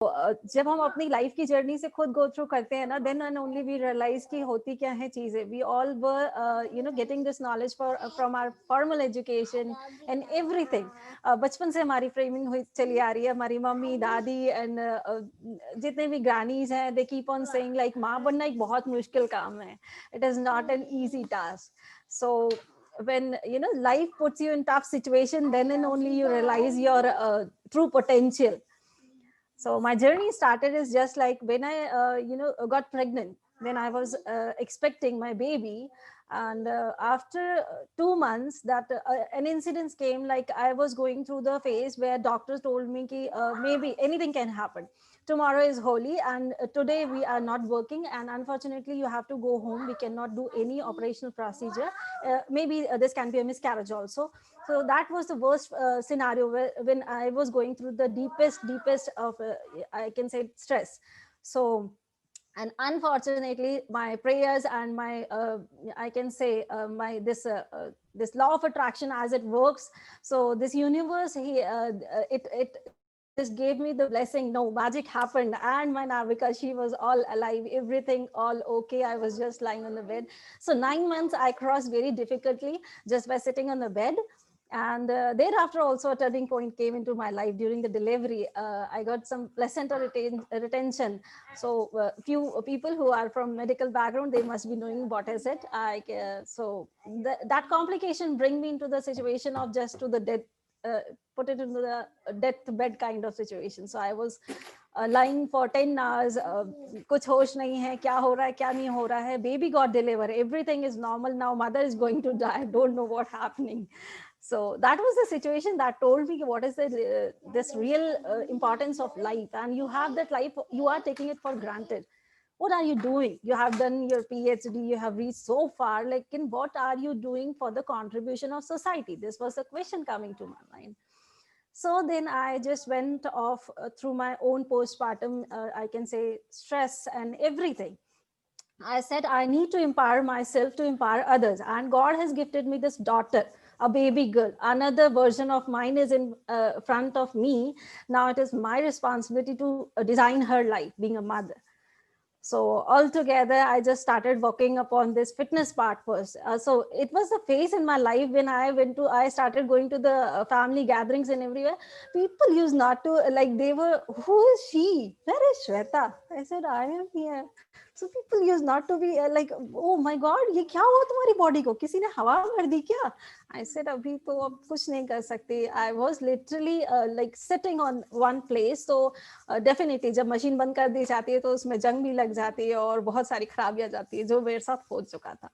जब हम अपनी लाइफ की जर्नी से खुद गो थ्रू करते हैं ना, then and only we realise कि होती क्या है चीजें. We all were getting this knowledge from our formal education and everything. बचपन से हमारी फ्रेमिंग हुई चली आ रही है. हमारी मम्मी दादी एंड जितने भी ग्रानीज हैं, they keep on saying like माँ बनना एक बहुत मुश्किल काम है. It is not an easy task. So when life puts you in tough situation, then and only you realize your true potential. So my journey started is just like when I got pregnant, when I was expecting my baby. And after 2 months that an incident came, like I was going through the phase where doctors told me ki, maybe anything can happen. Tomorrow is holy and today we are not working, and unfortunately you have to go home. We cannot do any operational procedure. Maybe this can be a miscarriage also. So that was the worst scenario when I was going through the deepest of I can say stress. So, and unfortunately my prayers and my I can say my this law of attraction, as it works. So this universe, it just gave me the blessing. No, magic happened, and my Navika, she was all alive, everything all okay. I was just lying on the bed. So 9 months I crossed very difficultly just by sitting on the bed. And thereafter also a turning point came into my life during the delivery. I got some placenta retention. So few people who are from medical background, they must be knowing what is it. That complication bring me into the situation of just to the death, put it into the deathbed kind of situation. So I was lying for 10 hours. कुछ होश नहीं है, क्या हो रहा है क्या नहीं हो रहा है. Baby got delivered, everything is normal now, mother is going to die, don't know what happening. So that was the situation that told me what is this real importance of life. And you have that life, you are taking it for granted. What are you doing? You have done your PhD, you have reached so far, like in what are you doing for the contribution of society? This was a question coming to my mind. So then I just went off through my own postpartum, I can say, stress and everything. I said, I need to empower myself to empower others. And God has gifted me this daughter, a baby girl. Another version of mine is in front of me. Now it is my responsibility to design her life, being a mother. So altogether, I just started working upon this fitness part first. So it was a phase in my life when I started going to the family gatherings and everywhere. People used not to, like, they were, who is she? Where is Shweta? I said, I am here. So people used not to be like, oh my God, ये क्या हुआ तुम्हारी body को? किसी ने हवा भर दी क्या? I said, अभी तो अब कुछ नहीं कर सकती. I was literally like sitting on one place. So definitely जब मशीन बंद कर दी जाती है तो उसमें जंग भी लग जाती है और बहुत सारी खराबियां जाती है, जो मेरे साथ हो चुका था.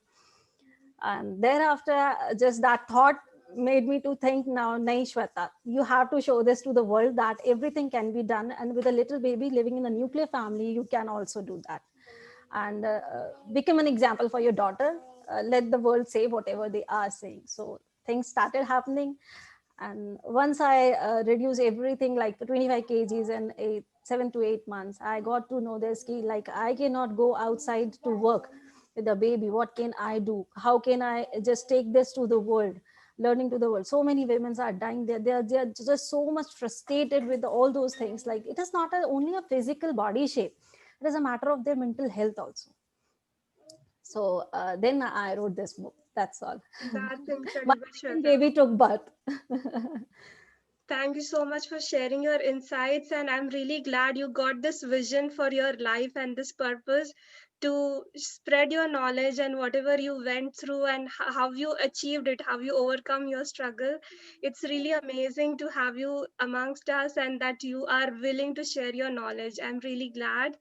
And thereafter, just that thought made me to think, now, nahi Shweta, you have to show this to the world that everything can be done, and with a little baby living in a nuclear family, you can also do that. And become an example for your daughter. Let the world say whatever they are saying. So things started happening. And once I reduced everything like 25 kgs in 7 to 8 months, I got to know this key, like I cannot go outside to work with the baby. What can I do? How can I just take this to the world? Learning to the world. So many women are dying. They're just so much frustrated with all those things. Like it is not only a physical body shape. It is a matter of their mental health also. So then I wrote this book. That's all. That's My incredible, second Shweta. baby took birth. Thank you so much for sharing your insights. And I'm really glad you got this vision for your life and this purpose to spread your knowledge and whatever you went through and how you achieved it, how you overcome your struggle. It's really amazing to have you amongst us and that you are willing to share your knowledge. I'm really glad.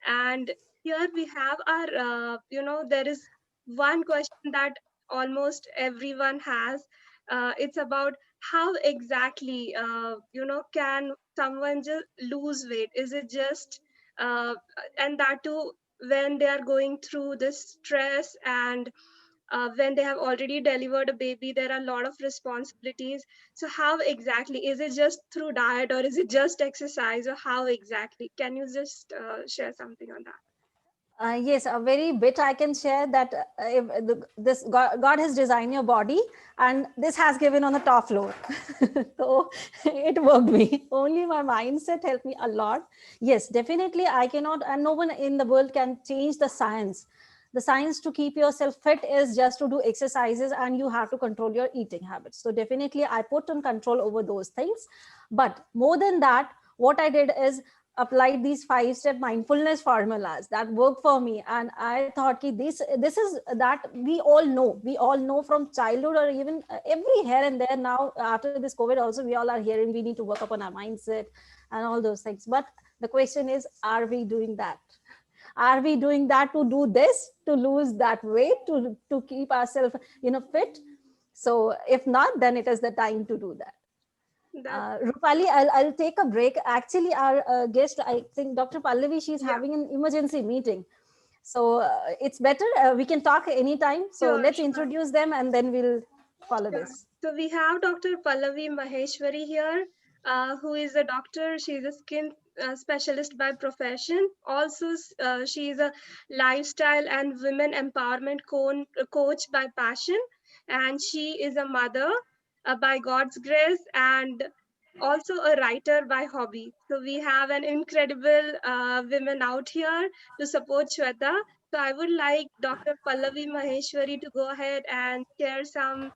And here we have our, there is one question that almost everyone has. It's about how exactly, can someone just lose weight? Is it just, and that too when they are going through this stress and when they have already delivered a baby, there are a lot of responsibilities. So how exactly, is it just through diet or is it just exercise, or how exactly? Can you just share something on that? Yes, a very bit I can share that if this God has designed your body, and this has given on the top floor. So it worked me. Only my mindset helped me a lot. Yes, definitely I cannot, and no one in the world can change the science. The science to keep yourself fit is just to do exercises, and you have to control your eating habits. So definitely I put on control over those things. But more than that, what I did is applied these 5-step mindfulness formulas that worked for me. And I thought ki this is that we all know from childhood, or even every here and there. Now after this COVID also, we all are hearing we need to work upon our mindset and all those things. But the question is, are we doing that? Are we doing that to do this, to lose that weight, to keep ourselves fit? So if not, then it is the time to do that. That, Rupali, I'll take a break. Actually, our guest, I think Dr. Pallavi, she's yeah, having an emergency meeting. So it's better. We can talk anytime. So sure, let's sure. introduce them and then we'll follow Yeah. this. So we have Dr. Pallavi Maheshwari here, who is a doctor. She's a skin specialist by profession. Also, she is a lifestyle and women empowerment coach by passion. And she is a mother by God's grace, and also a writer by hobby. So we have an incredible women out here to support Shweta. So I would like Dr. Pallavi Maheshwari to go ahead and share some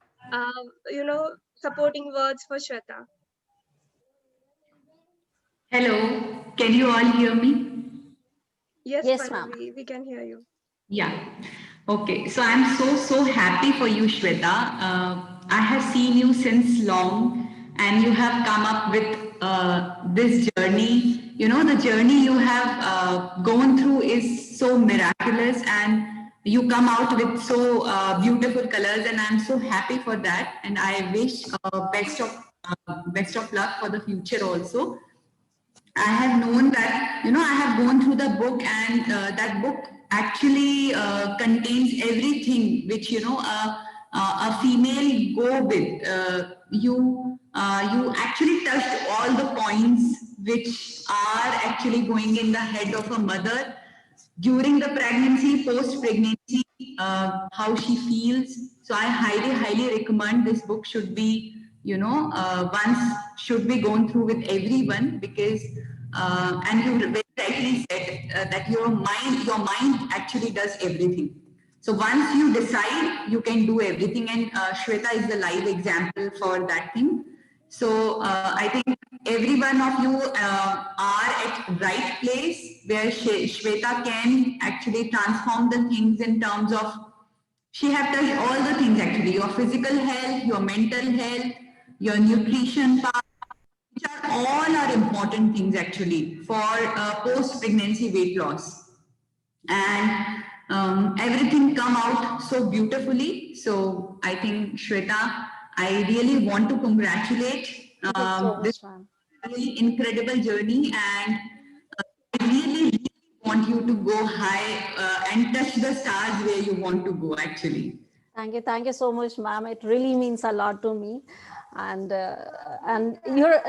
supporting words for Shweta. Hello, can you all hear me? Yes, Yes, ma'am. Pallavi, we can hear you. Yeah. Okay, so I'm so happy for you, Shweta. I have seen you since long, and you have come up with this journey. You know, the journey you have gone through is so miraculous, and you come out with so beautiful colors, and I'm so happy for that. And I wish best of luck for the future also. I have known that, I have gone through the book, and that book actually contains everything which, a female go with. You actually touched all the points which are actually going in the head of a mother during the pregnancy, post pregnancy, how she feels. So I highly recommend this book should be, once should be gone through with everyone, because, and you very rightly said that your mind actually does everything. So once you decide, you can do everything. And Shweta is the live example for that thing. So I think every one of you are at right place where Shweta can actually transform the things in terms of, she have touched all the things actually, your physical health, your mental health, your nutrition part, which are all are important things actually for post pregnancy weight loss. And everything come out so beautifully. So I think, Shweta, I really want to congratulate Thank you so this much, ma'am. really incredible journey, and I really want you to go high and touch the stars where you want to go actually. Thank you. Thank you so much, ma'am. It really means a lot to me. And you're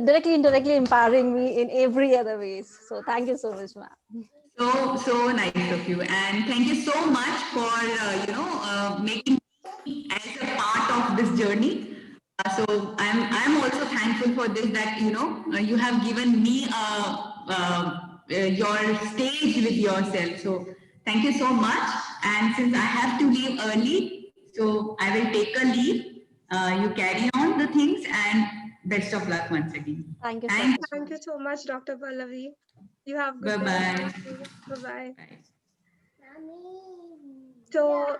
directly, indirectly empowering me in every other ways. So thank you so much, ma'am. So nice of you, and thank you so much for making me as a part of this journey. So I'm also thankful for this, that you have given me your stage with yourself. So thank you so much. And since I have to leave early, so I will take a leave. You carry on the things, and best of luck once again. Thank you so Thank much, Thank ma'am. you so much, Dr. Pallavi. You have you. good Bye day. bye. Thank you. Bye-bye. Bye. So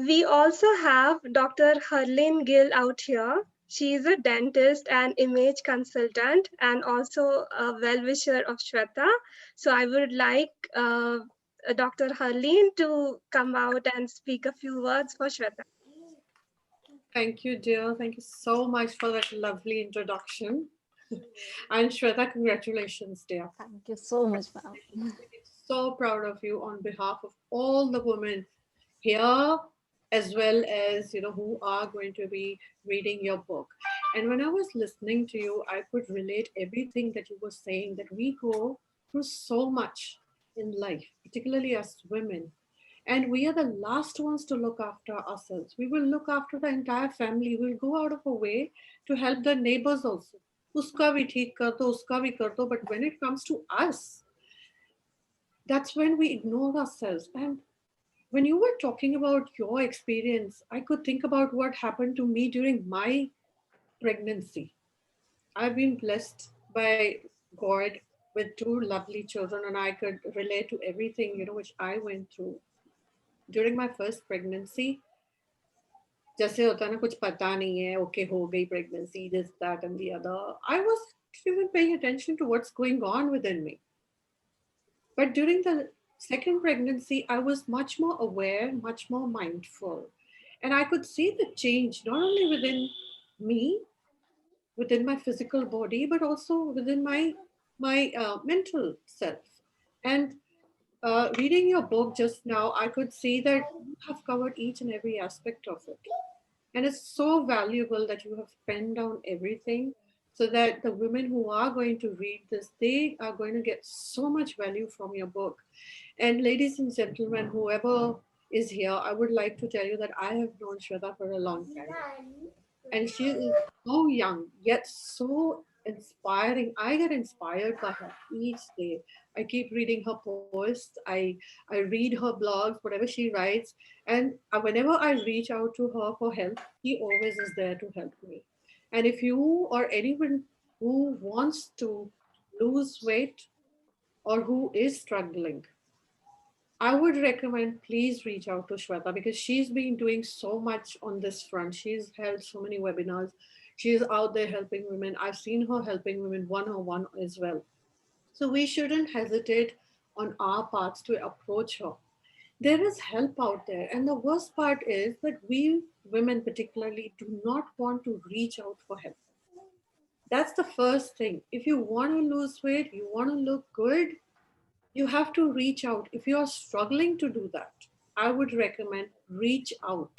we also have Dr. Harleen Gill out here. She is a dentist and image consultant, and also a well-wisher of Shweta. So I would like Dr. Harleen to come out and speak a few words for Shweta. Thank you, dear. Thank you so much for that lovely introduction. And Shweta, congratulations, dear. Thank you so much, ma'am. So proud of you on behalf of all the women here, as well as who are going to be reading your book. And when I was listening to you, I could relate everything that you were saying, that we go through so much in life, particularly as women. And we are the last ones to look after ourselves. We will look after the entire family. We'll go out of a way to help the neighbors also. Uska bhi theek kar do, uska bhi kar do. But when it comes to us, that's when we ignore ourselves. And when you were talking about your experience, I could think about what happened to me during my pregnancy. I've been blessed by God with two lovely children, and I could relate to everything, which I went through during my first pregnancy. जैसे होता है ना, कुछ पता नहीं है, okay, हो गई pregnancy, this, that, and the other. I was even paying attention to what's going on within me. But during the second pregnancy, I was much more aware, much more mindful. And I could see the change not only within me, within my physical body, but also within my mental self. And reading your book just now, I could see that you have covered each and every aspect of it. And it's so valuable that you have penned down everything so that the women who are going to read this, they are going to get so much value from your book. And ladies and gentlemen, whoever is here, I would like to tell you that I have known Shweta for a long time. And she is so young, yet so inspiring. I get inspired by her each day. I keep reading her posts. I read her blogs, whatever she writes, and whenever I reach out to her for help, she always is there to help me. And if you or anyone who wants to lose weight or who is struggling, I would recommend please reach out to Shweta because she's been doing so much on this front. She's held so many webinars. She's out there helping women. I've seen her helping women one on one as well. So we shouldn't hesitate on our parts to approach her. There is help out there. And the worst part is that we women, particularly, do not want to reach out for help. That's the first thing. If you want to lose weight, you want to look good, you have to reach out. If you are struggling to do that, I would recommend reach out.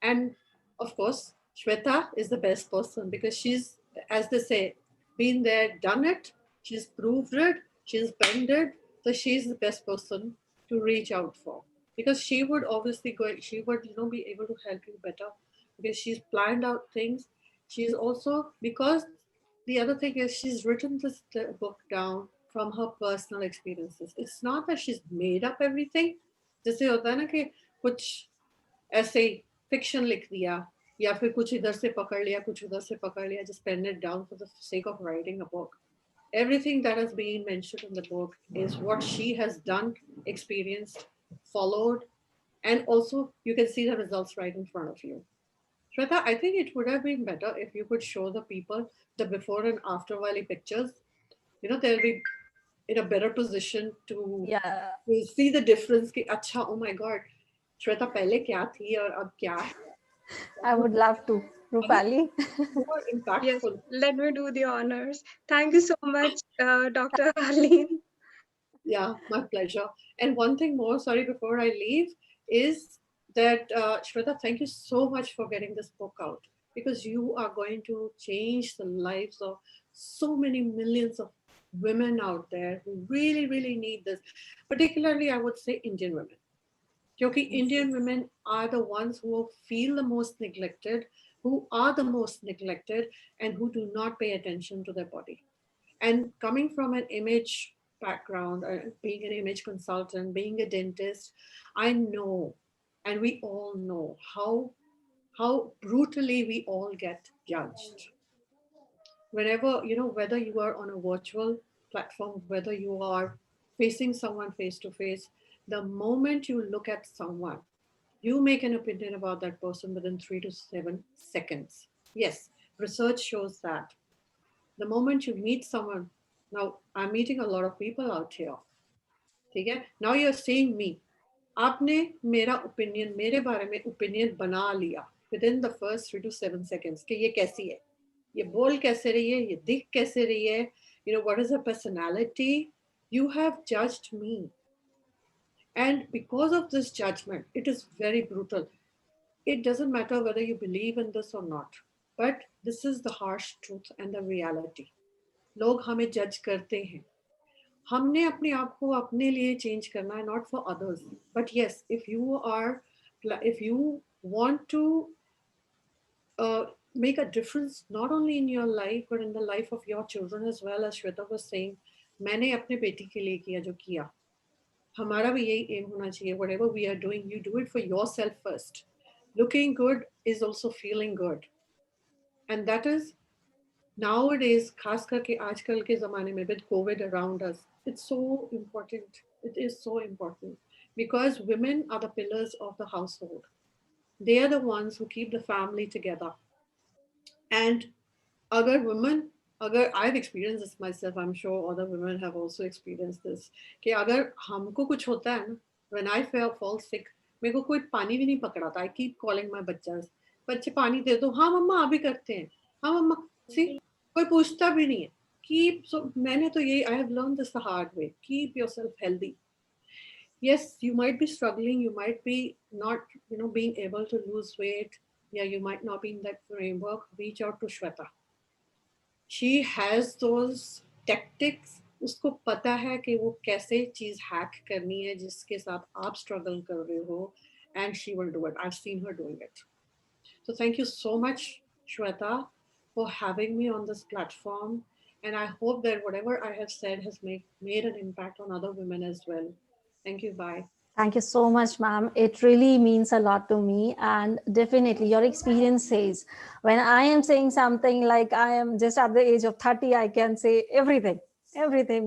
And of course, Shweta is the best person because she's, as they say, been there, done it. She's proved it. She's bent it. So she's the best person to reach out for because she would obviously go. She would, be able to help you better because she's planned out things. She's also because the other thing is she's written this book down from her personal experiences. It's not that she's made up everything. जैसे होता है ना कि कुछ ऐसे ही fiction लिख दिया या फिर कुछ इधर से पकड़ लिया कुछ उधर से पकड़ लिया, just pen it down for the sake of writing a book. Everything that has been mentioned in the book is what she has done, experienced, followed, and also you can see the results right in front of you. Shweta, I think it would have been better if you could show the people the before and after Wali pictures. They'll be in a better position to Yeah, see the difference. Ki, Acha, oh my God, Shweta pehle kya thi aur ab kya hai? I would love to. Rupali. More Yes, impactful. let me do the honors. Thank you so much, Dr. Harleen. Yeah, my pleasure. And one thing more, sorry, before I leave, is that Shweta, thank you so much for getting this book out because you are going to change the lives of so many millions of women out there who really, really need this. Particularly, I would say Indian women. Because Indian women are the ones who feel the most neglected, who are the most neglected, and who do not pay attention to their body. And coming from an image background, being an image consultant, being a dentist, I know, and we all know how brutally we all get judged. Whenever, whether you are on a virtual platform, whether you are facing someone face to face, the moment you look at someone, you make an opinion about that person within 3 to 7 seconds. Yes, research shows that. The moment you meet someone, now I'm meeting a lot of people out here. Okay? Now you're seeing me. आपने मेरा opinion मेरे बारे में opinion बना लिया within the first 3 to 7 seconds कि ये कैसी है, ये बोल कैसे रही है, ये दिख कैसे रही है, what is her personality. You have judged me, and because of this judgment, it is very brutal. It doesn't matter whether you believe in this or not, but this is the harsh truth and the reality. लोग हमें जज करते हैं हमने अपने आप को अपने लिए चेंज करना है, not for others. But yes, if you want to make a difference not only in your life but in the life of your children as well, as Shweta was saying, मैंने अपने बेटी के लिए किया जो किया, हमारा भी यही aim होना चाहिए. Whatever we are doing, you do it for yourself first. Looking good is also feeling good, and that is nowadays, खास करके आजकल के ज़माने में with COVID around us, it's so important. It is so important because women are the pillars of the household. They are the ones who keep the family together. And other women, I've experienced this myself, I'm sure other women have also experienced this, कि अगर हमको कुछ होता है ना, when I fall sick, मेरे को कोई पानी भी नहीं पकड़ाता. I keep calling my बच्चे पानी दे दो. हाँ मम्मा अभी करते हैं. हाँ मम्मा. See, कोई पूछता भी नहीं है. So मैंने तो ये, I have learned this the hard way. Keep yourself healthy. Yes, you might be struggling, you might be not, being able to lose weight. Yeah, you might not be in that framework. Reach out to Shweta. She has those tactics. उसको पता है कि वो कैसे चीज hack करनी है जिसके साथ आप स्ट्रगल कर रहे हो, and she will do it. I've seen her doing it. So thank you so much, Shweta, for having me on this platform. And I hope that whatever I have said has made an impact on other women as well. Thank you. Bye. Thank you so much, ma'am. It really means a lot to me. And definitely your experience says, when I am saying something like I am just at the age of 30, I can say everything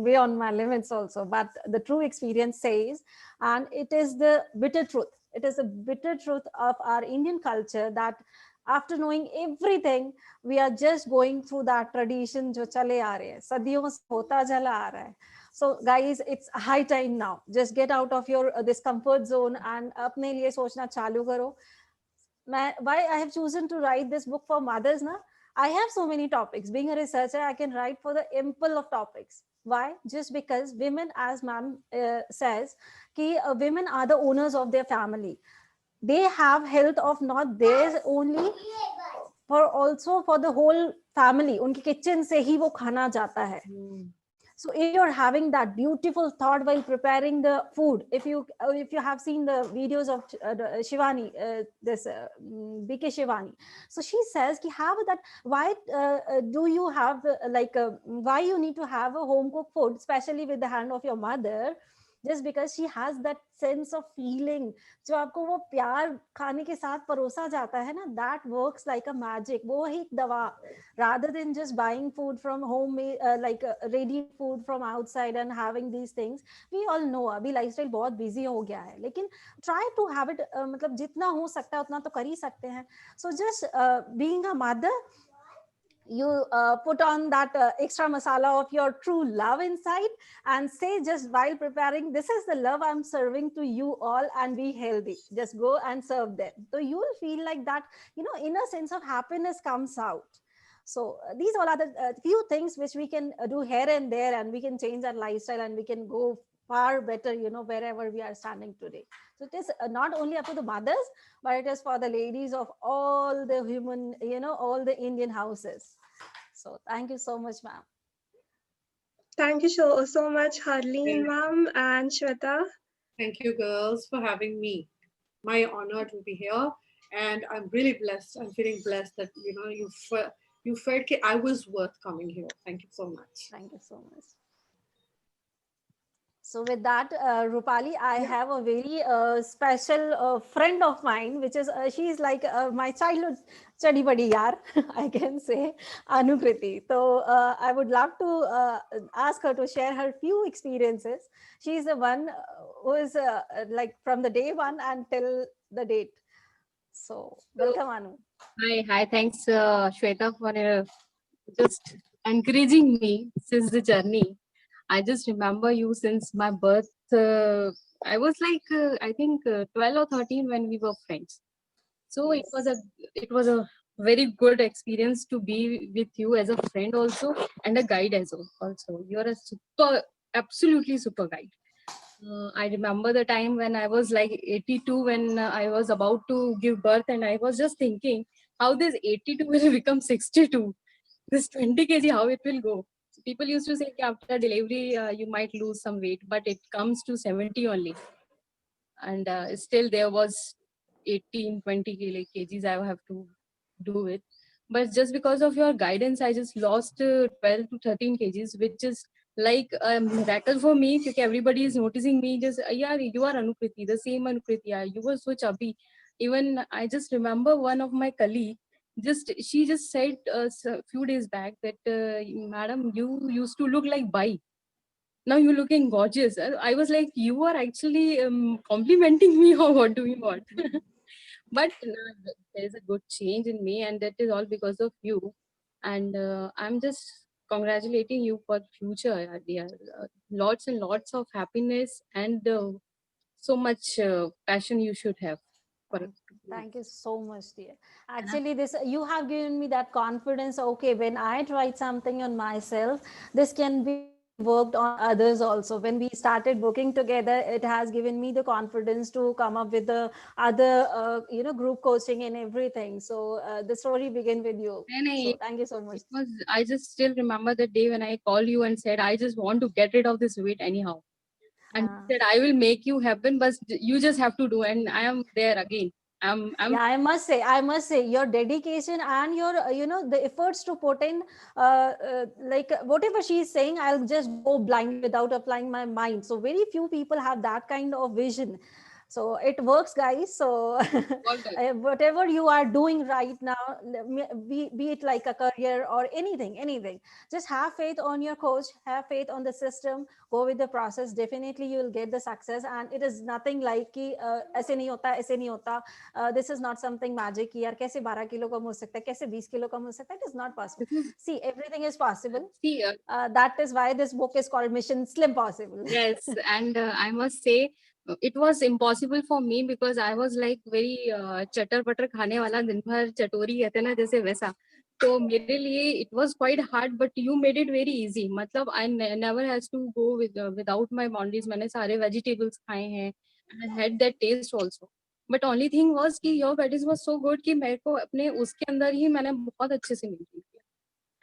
beyond my limits also. But the true experience says, and it is the bitter truth. It is the bitter truth of our Indian culture that after knowing everything, we are just going through that tradition जो चले आ रहे हैं, सदियों से होता चला आ रहा है. So guys, it's high time now. Just get out of your this comfort zone and अपने लिए सोचना चालू करो. Why I have chosen to write this book for mothers na? I have so many topics. Being a researcher, I can write for the ample of topics. Why? Just because women, as ma'am says, women are the owners of their family. They have health of not theirs only, for also for the whole family. उनके kitchen से ही वो खाना जाता है. So if you're having that beautiful thought while preparing the food, if you have seen the videos of Shivani, BK Shivani, so she says, "Ki have that. Why do you have why you need to have a home cooked food, especially with the hand of your mother?" Just because she has that sense of feeling, जो आपको वो प्यार खाने के साथ परोसा जाता है ना, that works like a magic. वो ही दवा, rather than just buying food from home, ready food from outside and having these things. We all know अभी lifestyle बहुत busy हो गया है, लेकिन try to have it, मतलब जितना हो सकता है उतना तो कर ही सकते हैं. So just being a mother, you put on that extra masala of your true love inside and say, just while preparing, this is the love I'm serving to you all, and be healthy. Just go and serve them. So you will feel like that, inner sense of happiness comes out. So these all are the few things which we can do here and there, and we can change our lifestyle and we can go far better, wherever we are standing today. So it is not only up to the mothers, but it is for the ladies of all the human, all the Indian houses. So thank you so much, ma'am. Thank you so much, Harleen ma'am and Shweta. Thank you, girls, for having me. My honor to be here, and I'm really blessed. I'm feeling blessed that you felt that I was worth coming here. Thank you so much. Thank you so much. So with that, Rupali, I have a very special friend of mine, which is, she's like my childhood study buddy, yaar, I can say, Anukriti. So I would love to ask her to share her few experiences. She's the one who is like from the day one until the date. So welcome, Anu. Hi, thanks Shweta for just encouraging me since the journey. I just remember you since my birth. I was like, I think 12 or 13 when we were friends. So yes. it was a very good experience to be with you as a friend also, and a guide as well. Also, you're a absolutely super guide. I remember the time when I was like 82 when I was about to give birth, and I was just thinking how this 82 will become 62. This 20 kg, how it will go. people used to say कि after delivery you might lose some weight, but it comes to 70 only. And still there was 18, 20 kgs I have to do it. But just because of your guidance, I just lost 12 to 13 kgs, which is like a miracle for me because everybody is noticing me. Just, yeah, you are Anukriti, the same Anukriti. Yeah, you were so chubby. Even I just remember one of my colleague, she just said a few days back that, madam, you used to look like Bai. Now you're looking gorgeous. I was like, you are actually complimenting me or what do you want? But there is a good change in me, and that is all because of you. And I'm just congratulating you for the future, dear. Lots and lots of happiness and so much passion you should have for it. Thank you so much, dear. Actually, this you have given me that confidence. Okay, when I tried something on myself, this can be worked on others also. When we started working together, it has given me the confidence to come up with the other, group coaching and everything. So the story began with you. And So thank you so much. it was, I just still remember the day when I called you and said, I just want to get rid of this weight anyhow. And you said, I will make you happen, but you just have to do. And I am there again. Yeah, I must say your dedication and your the efforts to put in, like whatever she is saying, I'll just go blind without applying my mind. So very few people have that kind of vision. So it works, guys. So all done. whatever you are doing right now, be it like a career or anything, just have faith on your coach, have faith on the system, go with the process. Definitely you will get the success. And it is nothing like कि ऐसे नहीं होता, ऐसे नहीं होता. This is not something magic कि यार कैसे 12 किलो कम हो सकता है, कैसे 20 किलो कम हो सकता है. It is not possible. See, everything is possible. See, That is why this book is called Mission Slim Possible. yes, and I must say it was impossible for me because I was like very chatar patar खाने वाला, दिन भर चटोरी कहते हैं ना जैसे वैसा. तो मेरे लिए it was quite hard, but you made it very easy. मतलब I never has to go without my boundaries. मैंने सारे vegetables खाए हैं and I had that taste also. But only thing was कि your practice was so good कि मेरे को अपने उसके अंदर ही मैंने बहुत अच्छे से maintain किया.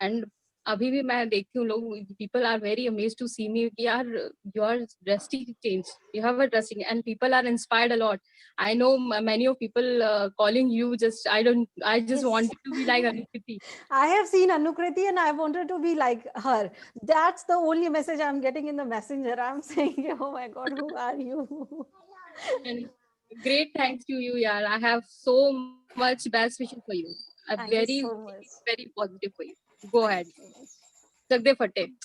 And अभी भी मैं देखती हूँ लोग, people are very amazed to see me कि यार your drastic change, you have a drastic, and people are inspired a lot. I know many of people calling you, just I just Yes. wanted to be like Anukriti. I have seen Anukriti and I wanted to be like her. That's the only message I'm getting in the messenger. I'm saying, oh my God, who are you? And great thanks to you, yaar. I have so much best wishes for you. I'm Thank you very, so much. very positive for you. Go ahead. Thank Chak de fatte. you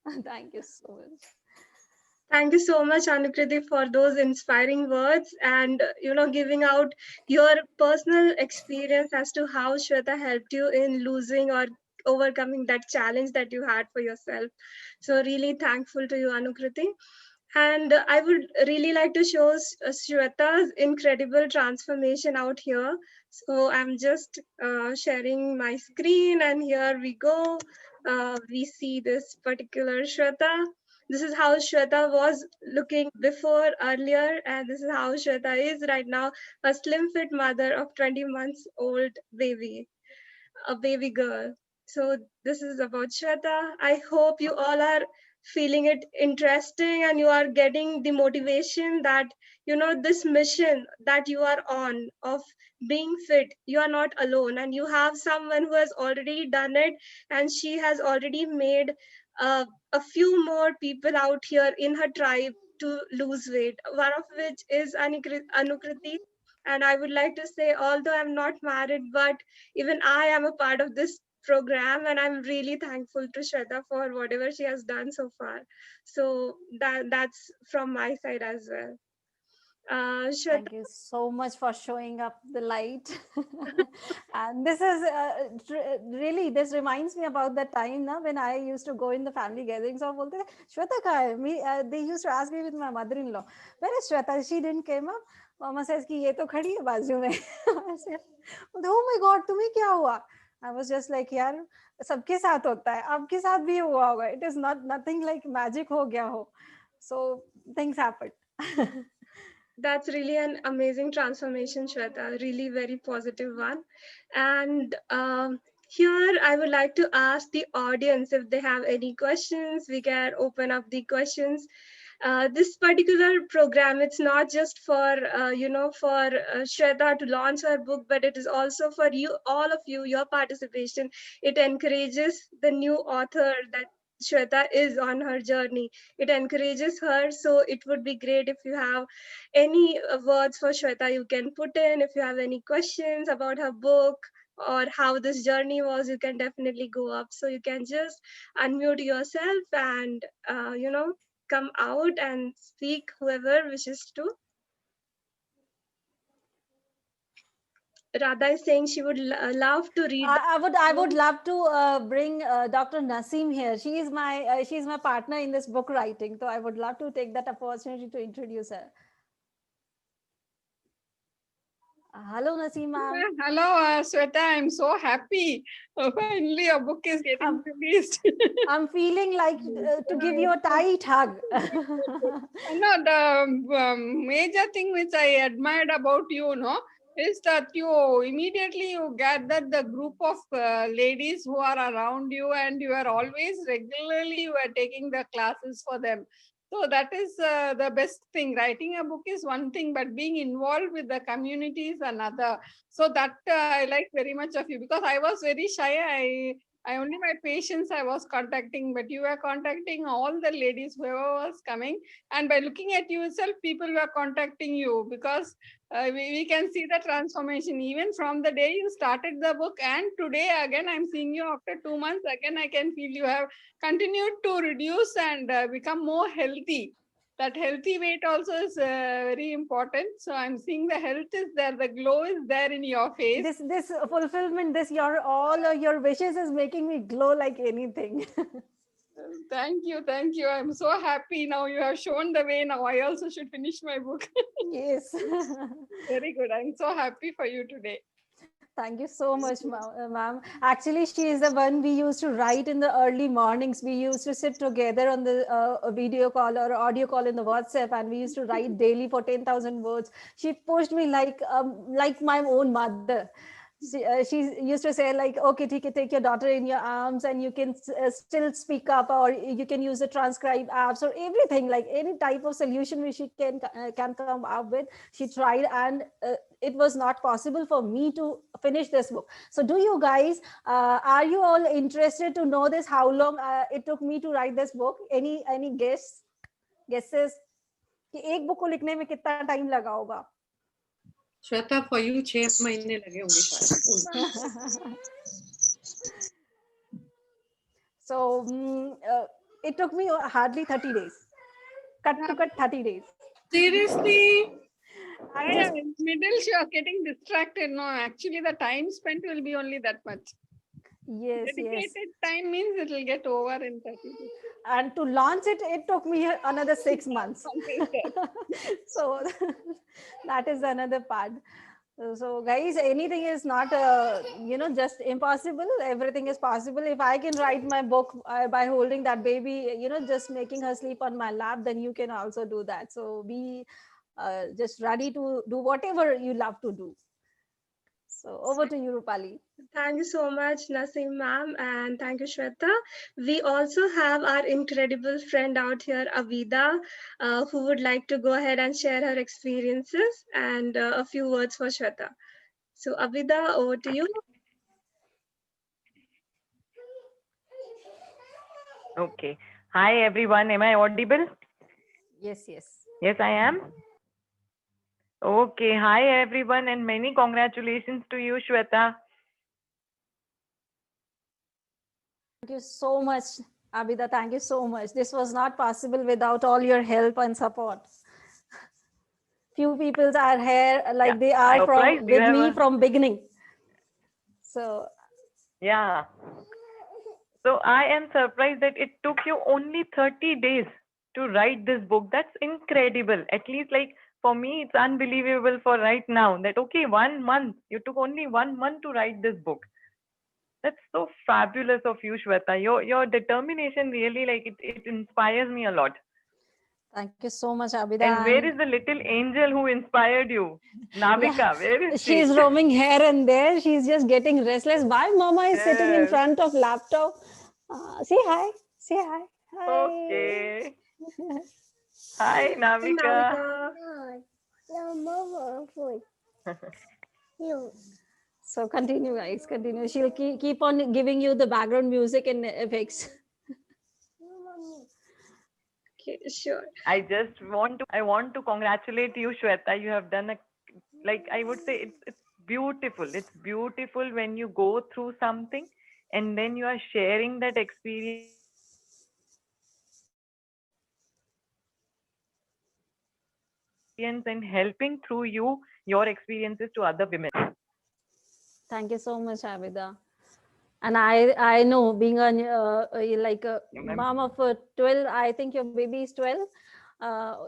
so much. Thank you so much. Thank you so much, Anukriti, for those inspiring words and giving out your personal experience as to how Shweta helped you in losing or overcoming that challenge that you had for yourself. So really thankful to you, Anukriti. And I would really like to show Shweta's incredible transformation out here. So I'm just sharing my screen, and here we go. We see this particular Shweta. This is how Shweta was looking before earlier, and this is how Shweta is right now, a slim fit mother of 20 months old baby, a baby girl. So this is about Shweta. I hope you all are feeling it interesting and you are getting the motivation that this mission that you are on of being fit, you are not alone, and you have someone who has already done it, and she has already made a few more people out here in her tribe to lose weight, one of which is Anukriti. And I would like to say, although I'm not married, but even I am a part of this program, and I'm really thankful to Shweta for whatever she has done so far. So that's from my side as well. Shweta, Thank you so much for showing up the light. And this is really, this reminds me about that time na, when I used to go in the family gatherings. और बोलते थे, Shweta कहाँ है? They used to ask me with my mother-in-law, where is Shweta? She didn't came up. Mama says कि ये तो खड़ी है बाजू में. I said, oh my God, तुम्हें क्या हुआ? I was just like, यार सबके साथ होता है, आपके साथ भी हुआ होगा. It is not nothing like magic हो गया हो. So things happen. that's really an amazing transformation, Shweta. Really very positive one. And Here, I would like to ask the audience if they have any questions. We can open up the questions. This particular program, it's not just for for Shweta to launch her book, but it is also for you, all of you, your participation. It encourages the new author that Shweta is on her journey. It encourages her. So it would be great if you have any words for Shweta you can put in. If you have any questions about her book or how this journey was, you can definitely go up. So you can just unmute yourself and come out and speak, whoever wishes to. Radha is saying she would love to read. I would love to bring Dr. Naseem here. She's my partner in this book writing. So I would love to take that opportunity to introduce her. Hello, Naseem ma'am. Hello, Shweta. I'm so happy. Finally, a book is getting released. I'm feeling like to give you a tight hug. No, the major thing which I admired about you, is that you immediately gathered the group of ladies who are around you, and you are always regularly taking the classes for them. So that is the best thing. Writing a book is one thing, but being involved with the community is another. So that I like very much of you, because I was very shy. I only my patients I was contacting, but you were contacting all the ladies, whoever was coming. And by looking at you itself, people were contacting you, because we can see the transformation even from the day you started the book. And today again, I'm seeing you after 2 months. Again, I can feel you have continued to reduce and become more healthy. That healthy weight also is very important. So I'm seeing the health is there, the glow is there in your face. This fulfillment, all your wishes is making me glow like anything. Thank you. I'm so happy now. You have shown the way. Now I also should finish my book. Yes. Very good. I'm so happy for you today. Thank you so much, ma'am. Actually, she is the one we used to write in the early mornings. We used to sit together on the video call or audio call in the WhatsApp, and we used to write daily for 10,000 words. She pushed me like my own mother. She used to say like, okay, take your daughter in your arms, and you can still speak up, or you can use the transcribe apps or everything, like any type of solution which she can come up with. She tried, and it was not possible for me to finish this book. So do you guys, are you all interested to know this, how long it took me to write this book? Any guesses कि एक book को लिखने में कितना time लगा होगा? Shweta, for you 6 महीने लगे होंगे शायद. So it took me hardly 30 days. Cut 30 days. Seriously? In middle, you are getting distracted. No, actually the time spent will be only that much. Yes, dedicated time means it will get over in 30 days. And to launch it, it took me another 6 months. So that is another part. So guys, anything is not just impossible. Everything is possible. If I can write my book by holding that baby, just making her sleep on my lap, then you can also do that. So be just ready to do whatever you love to do. So over to you, Rupali. Thank you so much, Naseem ma'am, and thank you, Shweta. We also have our incredible friend out here, Avida, who would like to go ahead and share her experiences and a few words for Shweta. So Avida, over to you. Okay. Hi, everyone. Am I audible? Yes. Yes, I am. Okay. Hi, everyone, and many congratulations to you, Shweta. Thank you so much, Abida. Thank you so much. This was not possible without all your help and support. Few people are here, like they are with me from beginning. So yeah. So I am surprised that it took you only 30 days to write this book. That's incredible. At least like for me, it's unbelievable for right now that, okay, 1 month, you took only 1 month to write this book. That's so fabulous of you, Shweta. Your determination really, like, it inspires me a lot. Thank you so much, Abida. And where is the little angel who inspired you? Navika, where is she? She's roaming here and there. She's just getting restless. Why mama is sitting in Yes. front of laptop? Say hi. Say hi. Hi. Okay. Hi, Navika. So continue, guys. Continue. She'll keep on giving you the background music and effects. Okay, sure. I want to congratulate you, Shweta. You have done I would say it's beautiful. It's beautiful when you go through something and then you are sharing that experience and helping through your experiences to other women. Thank you so much, Abida. And I know, being like a mom of 12, I think your baby is 12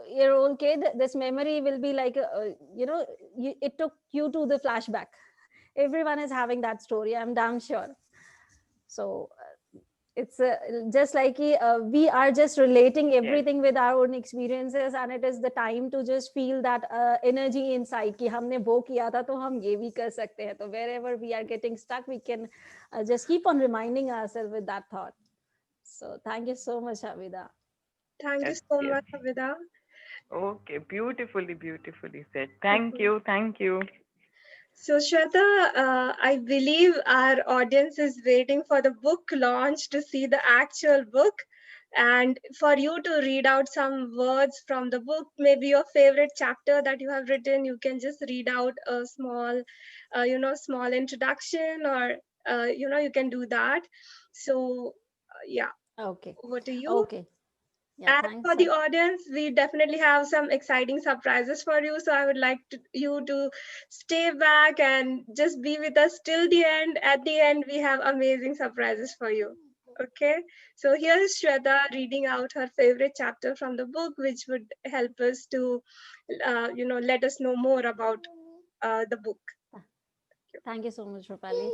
year old kid, this memory will be like it took you to the flashback. Everyone is having that story, I'm damn sure. So it's just like we are just relating everything with our own experiences, and it is the time to just feel that energy inside कि हमने वो किया था तो हम ये भी कर सकते हैं. So wherever we are getting stuck, we can just keep on reminding ourselves with that thought. So thank you so much, Abida. Thank you so much, Abida. Okay, beautifully said. Thank you. So Shweta, I believe our audience is waiting for the book launch to see the actual book, and for you to read out some words from the book, maybe your favorite chapter that you have written. You can just read out a small, small introduction, or you can do that. So yeah. Okay. Over to you. Okay. Yeah, and thanks. for the audience, we definitely have some exciting surprises for you. So I would like you to stay back and just be with us till the end. At the end, we have amazing surprises for you. Okay, so here is Shweta reading out her favorite chapter from the book, which would help us to, let us know more about the book. Thank you so much, Rupali.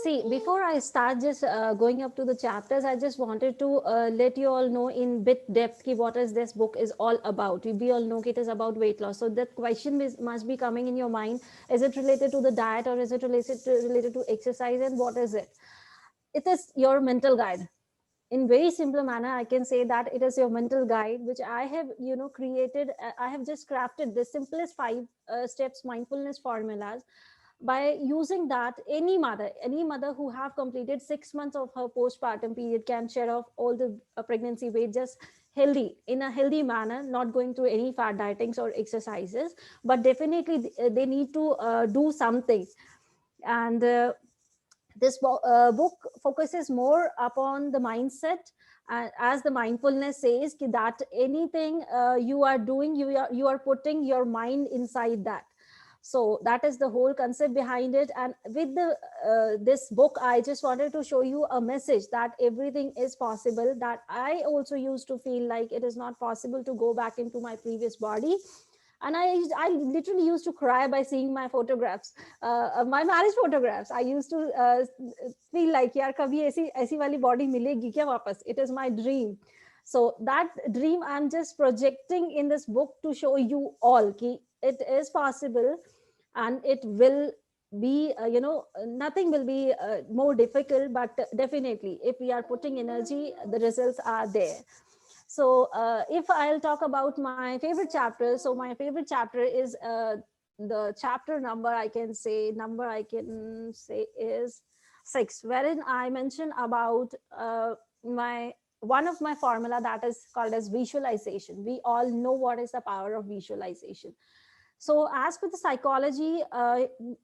See, before I start just going up to the chapters, I just wanted to let you all know in bit depth what is this book is all about. We all know it is about weight loss. So that question must be coming in your mind. Is it related to the diet, or is it related to exercise, and what is it? It is your mental guide. In very simple manner, I can say that it is your mental guide, which I have, created. I have just crafted the simplest 5 steps mindfulness formulas. By using that, any mother who have completed 6 months of her postpartum period can share off all the pregnancy weight just healthy, in a healthy manner, not going through any fat dietings or exercises, but definitely they need to do something. And this book focuses more upon the mindset, as the mindfulness says that anything you are doing, you are putting your mind inside that. So that is the whole concept behind it. And with this book, I just wanted to show you a message that everything is possible, that I also used to feel like it is not possible to go back into my previous body. And I literally used to cry by seeing my photographs, my marriage photographs. I used to feel like, yaar, kabhi aisi wali body milegi kya wapas? It is my dream. So that dream I'm just projecting in this book to show you all ki it is possible, and it will be, nothing will be more difficult, but definitely if we are putting energy, the results are there. So if I'll talk about my favorite chapter, so my favorite chapter is the chapter number I can say is 6, wherein I mention about one of my formula that is called as visualization. We all know what is the power of visualization. So as per the psychology,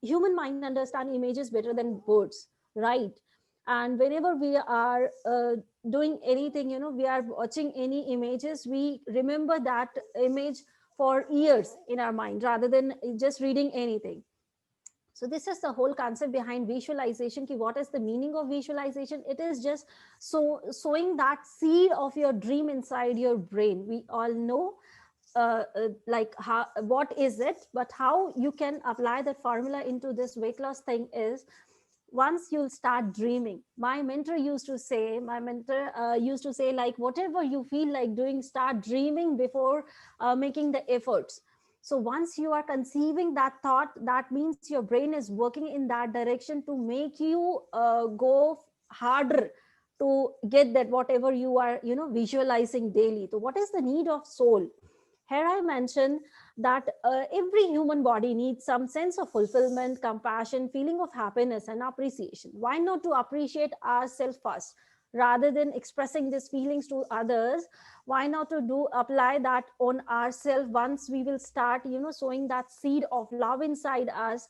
human mind understand images better than words, right? And whenever we are doing anything, we are watching any images, we remember that image for years in our mind rather than just reading anything. So this is the whole concept behind visualization. What is the meaning of visualization? It is just sowing that seed of your dream inside your brain. We all know what is it, but how you can apply that formula into this weight loss thing is, once you'll start dreaming. My mentor used to say, like, whatever you feel like doing, start dreaming before making the efforts. So once you are conceiving that thought, that means your brain is working in that direction to make you go harder to get that whatever you are, visualizing daily. So what is the need of soul? Here I mentioned that every human body needs some sense of fulfillment, compassion, feeling of happiness and appreciation. Why not to appreciate ourselves first? Rather than expressing these feelings to others, why not to apply that on ourselves? Once we will start, sowing that seed of love inside us.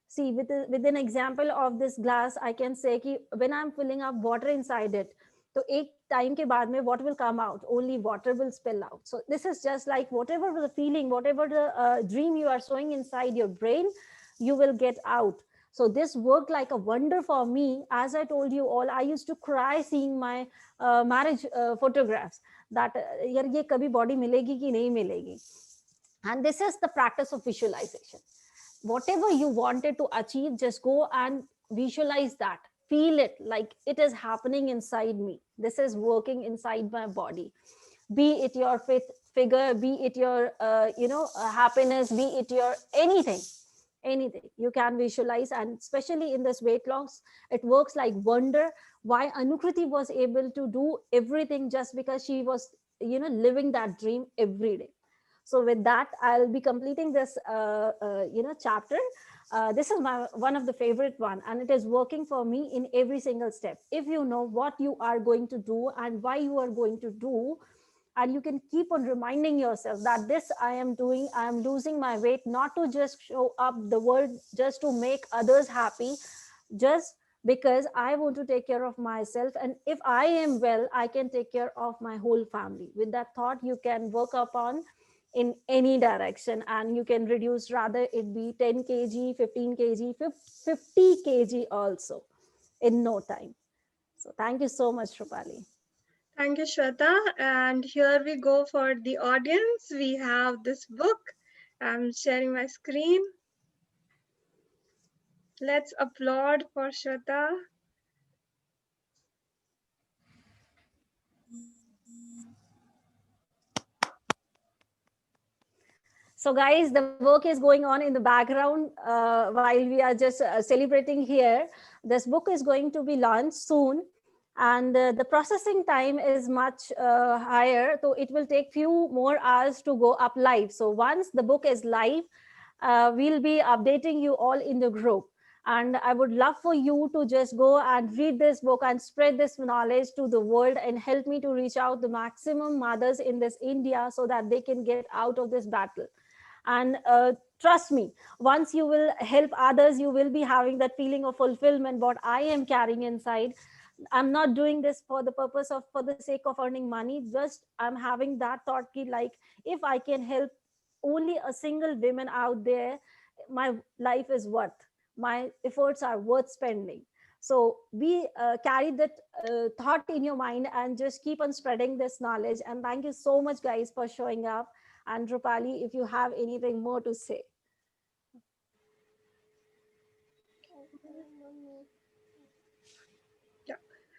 See, with an example of this glass, I can say कि when I'm filling up water inside it, so एक time के बाद में what will come out? Only water will spill out. So this is just like whatever the feeling, whatever the dream you are sowing inside your brain, you will get out. So this worked like a wonder for me. As I told you all, I used to cry seeing my marriage photographs. That यार ये कभी body मिलेगी कि नहीं मिलेगी. And this is the practice of visualization. Whatever you wanted to achieve, just go and visualize that. Feel it like it is happening inside me. This is working inside my body. Be it your figure, be it your happiness, be it your anything you can visualize. And especially in this weight loss, it works like wonder. Why Anukriti was able to do everything just because she was living that dream every day. So with that, I'll be completing this chapter. This is one of the favorite one, and it is working for me in every single step. If you know what you are going to do and why you are going to do, and you can keep on reminding yourself that this I am doing, I am losing my weight, not to just show up the world, just to make others happy, just because I want to take care of myself. And if I am well, I can take care of my whole family. With that thought, you can work upon in any direction, and you can reduce, rather it be 10 kg, 15 kg, 50 kg also in no time. So thank you so much, Rupali. Thank you, Shweta. And here we go for the audience. We have this book. I'm sharing my screen. Let's applaud for Shweta. So guys, the work is going on in the background while we are just celebrating here. This book is going to be launched soon, and the processing time is much higher. So it will take few more hours to go up live. So once the book is live, we'll be updating you all in the group. And I would love for you to just go and read this book and spread this knowledge to the world and help me to reach out the maximum mothers in this India so that they can get out of this battle. And trust me, once you will help others, you will be having that feeling of fulfillment, what I am carrying inside. I'm not doing this for the purpose of, for the sake of earning money. Just I'm having that thought, like, if I can help only a single woman out there, my life is worth, my efforts are worth spending. So be carry that thought in your mind and just keep on spreading this knowledge. And thank you so much, guys, for showing up. And Rupali, if you have anything more to say. Yeah.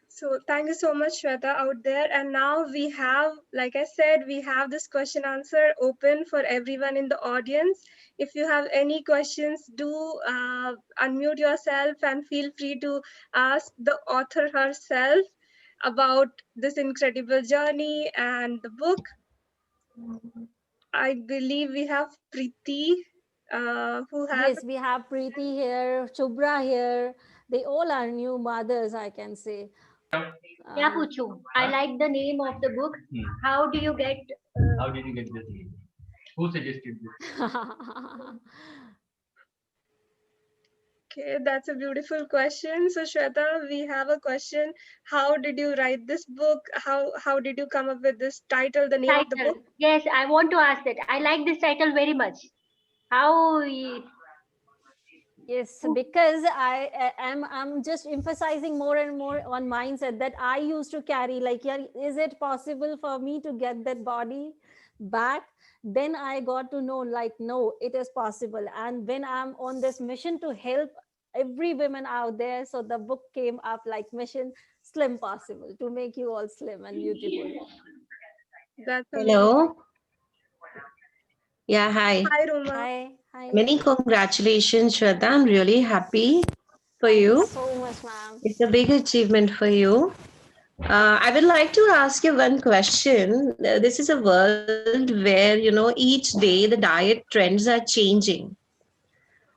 So thank you so much, Shweta, out there. And now we have, like I said, we have this question answer open for everyone in the audience. If you have any questions, do unmute yourself and feel free to ask the author herself about this incredible journey and the book. I believe we have Preeti, who has. Yes, we have Preeti here, Chubra here. They all are new mothers, I can say. Yeah, Puchu. I like the name of the book. How do you get? How did you get this name? Who suggested this? Okay, that's a beautiful question. So Shweta, we have a question. How did you write this book? How did you come up with this title, the name of the book? Yes, I want to ask that. I like this title very much. How? Yes, because I'm just emphasizing more and more on mindset that I used to carry, like, yeah, is it possible for me to get that body back? Then I got to know, like, no, it is possible. And when I'm on this mission to help every woman out there. So the book came up like mission Slim Possible, to make you all slim and beautiful. That's amazing. Hello. Yeah, hi. Hi, Roma. Hi. Many congratulations, Shraddha. I'm really happy for Thank you. you so much, ma'am. It's a big achievement for you. I would like to ask you one question. This is a world where, each day the diet trends are changing.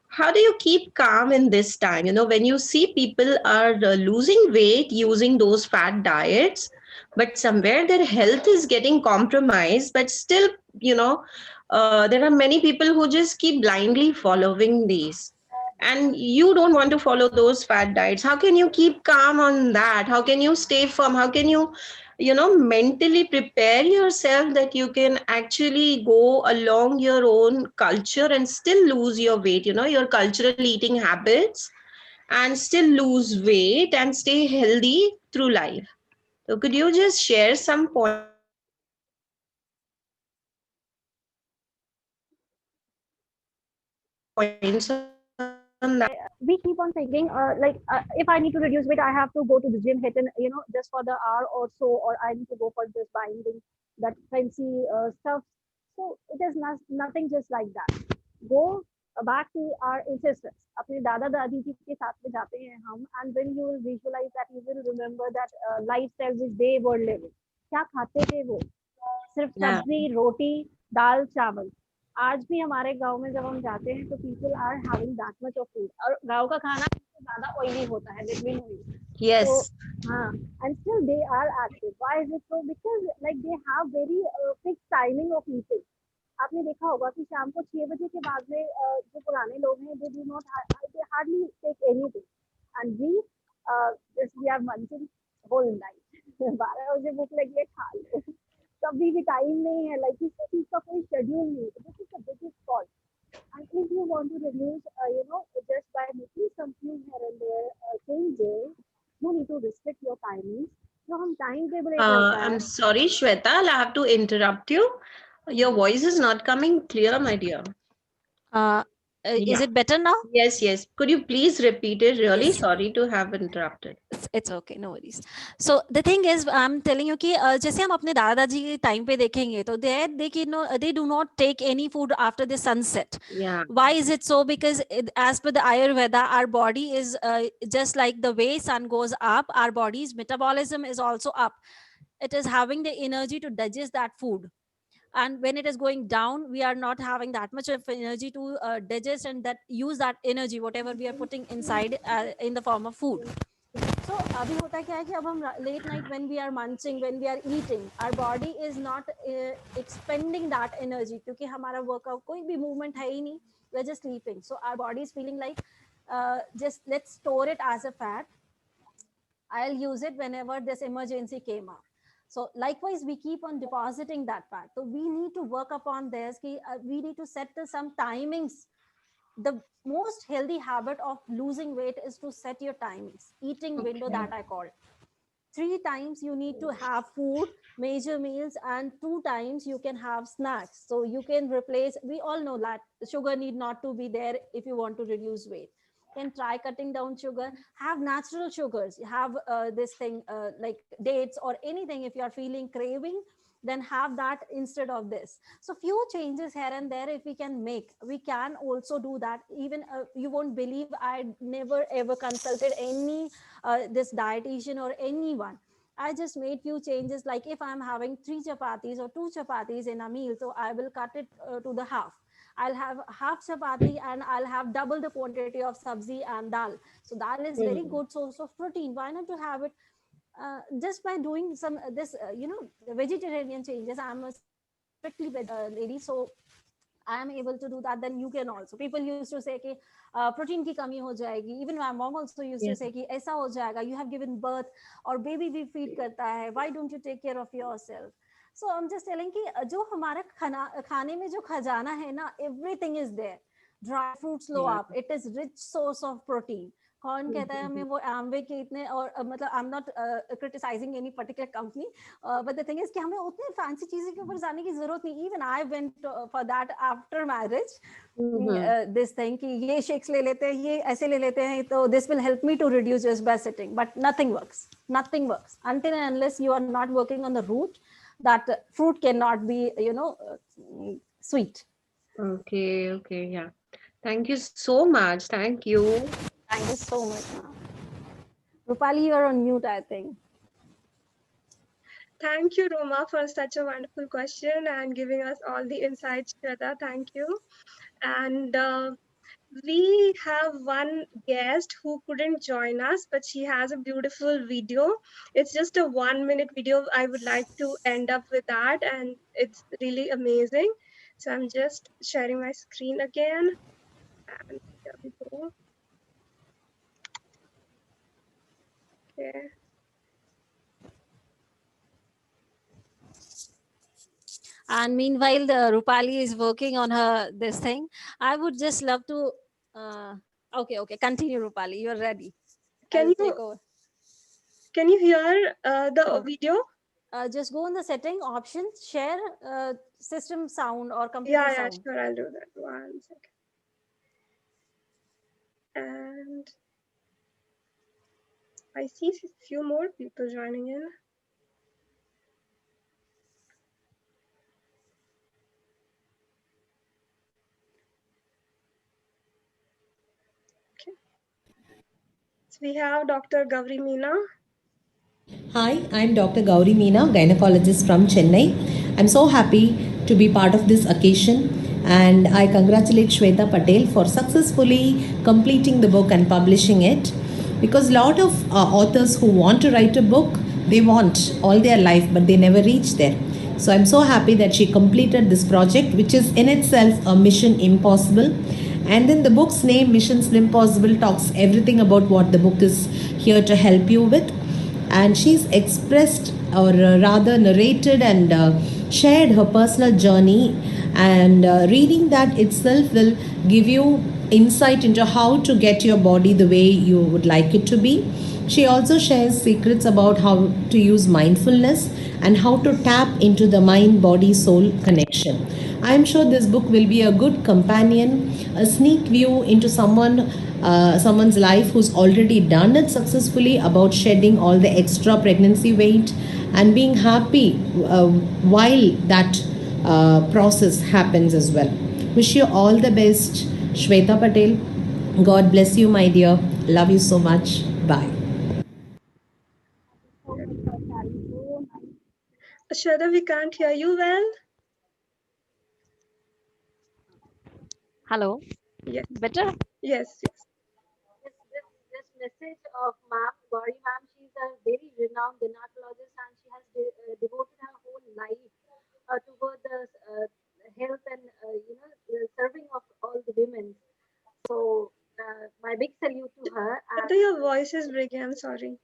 How do you keep calm in this time? When you see people are losing weight using those fat diets, but somewhere their health is getting compromised, but still, there are many people who just keep blindly following these. And you don't want to follow those fat diets. How can you keep calm on that? How can you stay firm? How can you, mentally prepare yourself that you can actually go along your own culture and still lose your weight, your cultural eating habits, and still lose weight and stay healthy through life? So could you just share some points on that? We keep on thinking if I need to reduce weight, I have to go to the gym, hit and just for the hour or so, or I need to go for just buying that fancy stuff. So it is nothing just like that. Go back to our ancestors. अपने दादा दादी जी के साथ में जाते हैं हम, and when you will visualize that, you will remember that lifestyle which they were living. क्या खाते थे वो? सिर्फ Yeah. सब्जी, रोटी, दाल, चावल. आज भी हमारे गांव में जब हम जाते हैं तो people are having that much of food, और गांव का खाना ज्यादा ऑयली होता है, बिटवीन ऑयली. Yes. So, हाँ, and still they are active. Why is it so? Because like they have very fixed timing of eating. आपने देखा होगा कि शाम को 6 बजे के बाद में जो पुराने लोग हैं, they do not they hardly take anything, and we are munching whole night. 12 बजे भूख लगी है, खा लो. कभी भी टाइम नहीं है, लाइक किसी चीज का कोई शेड्यूल नहीं. This is the biggest fault. And if you want to reduce, just by making some few here and there changes, you need to restrict your timings. जो हम time table I'm sorry, Shweta, I'll have to interrupt you. Your voice is not coming clear, my dear. Is Yeah. it better now? Yes, yes. Could you please repeat it? Really Yes. sorry to have interrupted. It's okay, no worries. So the thing is, I'm telling you कि जैसे हम अपने दादा दादी के time पे देखेंगे तो they do not take any food after the sunset. Yeah. Why is it so? Because as per the Ayurveda, our body is just like the way sun goes up, our body's metabolism is also up. It is having the energy to digest that food. And when it is going down, we are not having that much of energy to digest and that use that energy, whatever we are putting inside in the form of food. So अभी होता क्या है कि अब हम late night when we are munching, when we are eating, our body is not expending that energy, क्योंकि हमारा workout कोई भी movement है ही नहीं, we are just sleeping. So our body is feeling like just let's store it as a fat. I'll use it whenever this emergency came up. So likewise, we keep on depositing that fat. So we need to work upon this. We need to set some timings. The most healthy habit of losing weight is to set your timings, eating window that I call. 3 times you need to have food, major meals, and 2 times you can have snacks. So you can replace, we all know that sugar need not to be there if you want to reduce weight. Can try cutting down sugar, have natural sugars, have this thing like dates or anything. If you are feeling craving, then have that instead of this. So few changes here and there if we can make, we can also do that. Even you won't believe, I never ever consulted any this dietitian or anyone. I just made few changes, like if I'm having 3 chapatis or 2 chapatis in a meal, so I will cut it to the half. I'll have half chapati and I'll have double the quantity of sabzi and dal. So dal is very good source of protein. Why not to have it just by doing some the vegetarian changes? I'm a strictly lady, so I am able to do that. Then you can also. People used to say कि protein की कमी हो जाएगी. Even my mom also used to say कि ऐसा हो जाएगा. You have given birth और baby भी feed करता है. Why don't you take care of yourself? So I'm just telling कि जो हमारा खाने में जो खजाना है ना, everything is there. Dry fruits लो आप, it is rich source of protein. कौन कहता है हमें वो एम्वे के इतने, और मतलब I am not criticising any particular company, but the thing is कि हमें उतने फैंसी चीजें के ऊपर जाने की जरूरत नहीं. Even I went for that after marriage, this thing कि ये शेक्स ले लेते हैं, ये ऐसे ले लेते हैं, तो this will help me to reduce just by sitting, but nothing works until and unless you are not working on the root, that fruit cannot be, sweet. Okay, yeah. Thank you so much. Thank you. Thank you so much, ma'am. Rupali, you are on mute, I think. Thank you, Roma, for such a wonderful question and giving us all the insights, Shweta. Thank you. And we have one guest who couldn't join us, but she has a beautiful video. It's just a 1-minute video. I would like to end up with that, and it's really amazing. So I'm just sharing my screen again. And here we go. Okay. And meanwhile, Rupali is working on her this thing. I would just love to. Okay. Continue, Rupali. You're ready. Can you hear the video? Just go in the setting options, share system sound or computer sound. Yeah, sure. I'll do that. 1 second. And I see a few more people joining in. Okay. So we have Dr. Gauri Meena. Hi, I'm Dr. Gauri Meena, gynecologist from Chennai. I'm so happy to be part of this occasion, and I congratulate Shweta Patel for successfully completing the book and publishing it, because a lot of authors who want to write a book, they want all their life, but they never reach there. So I'm so happy that she completed this project, which is in itself a mission impossible. And then the book's name, Missions Impossible, talks everything about what the book is here to help you with. And she's expressed, or rather narrated and shared her personal journey, and reading that itself will give you insight into how to get your body the way you would like it to be. She also shares secrets about how to use mindfulness and how to tap into the mind body soul connection. I am sure this book will be a good companion, a sneak view into someone's life who's already done it successfully, about shedding all the extra pregnancy weight and being happy while that process happens as well. Wish you all the best, Shweta Patel. God bless you, my dear. Love you so much. Bye. Shweta, we can't hear you well. Hello. Yes. Better? Yes. This message of ma'am, Gauri ma'am, she's a very renowned gynecologist, and she has devoted her whole life toward the health and the serving of all the women. So my big salute to her. Shweta, your voice is breaking. I'm sorry.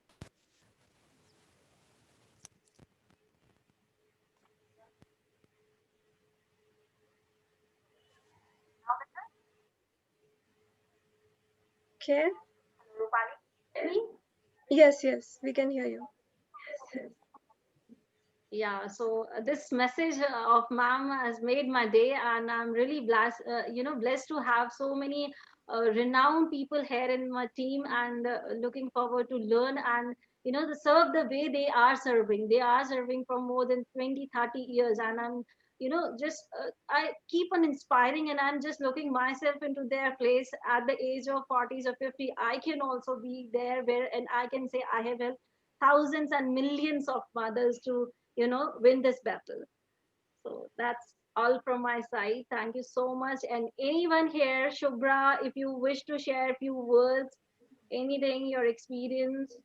Okay. Yes, we can hear you. Yeah, so this message of ma'am has made my day, and I'm really blessed, blessed to have so many renowned people here in my team, and looking forward to learn and to serve the way they are serving. They are serving for more than 20-30 years, and I'm just I keep on inspiring, and I'm just looking myself into their place at the age of 40s or 50. I can also be there where, and I can say I have helped thousands and millions of mothers to win this battle. So that's all from my side. Thank you so much. And anyone here, Shubhra, if you wish to share a few words, anything, your experience.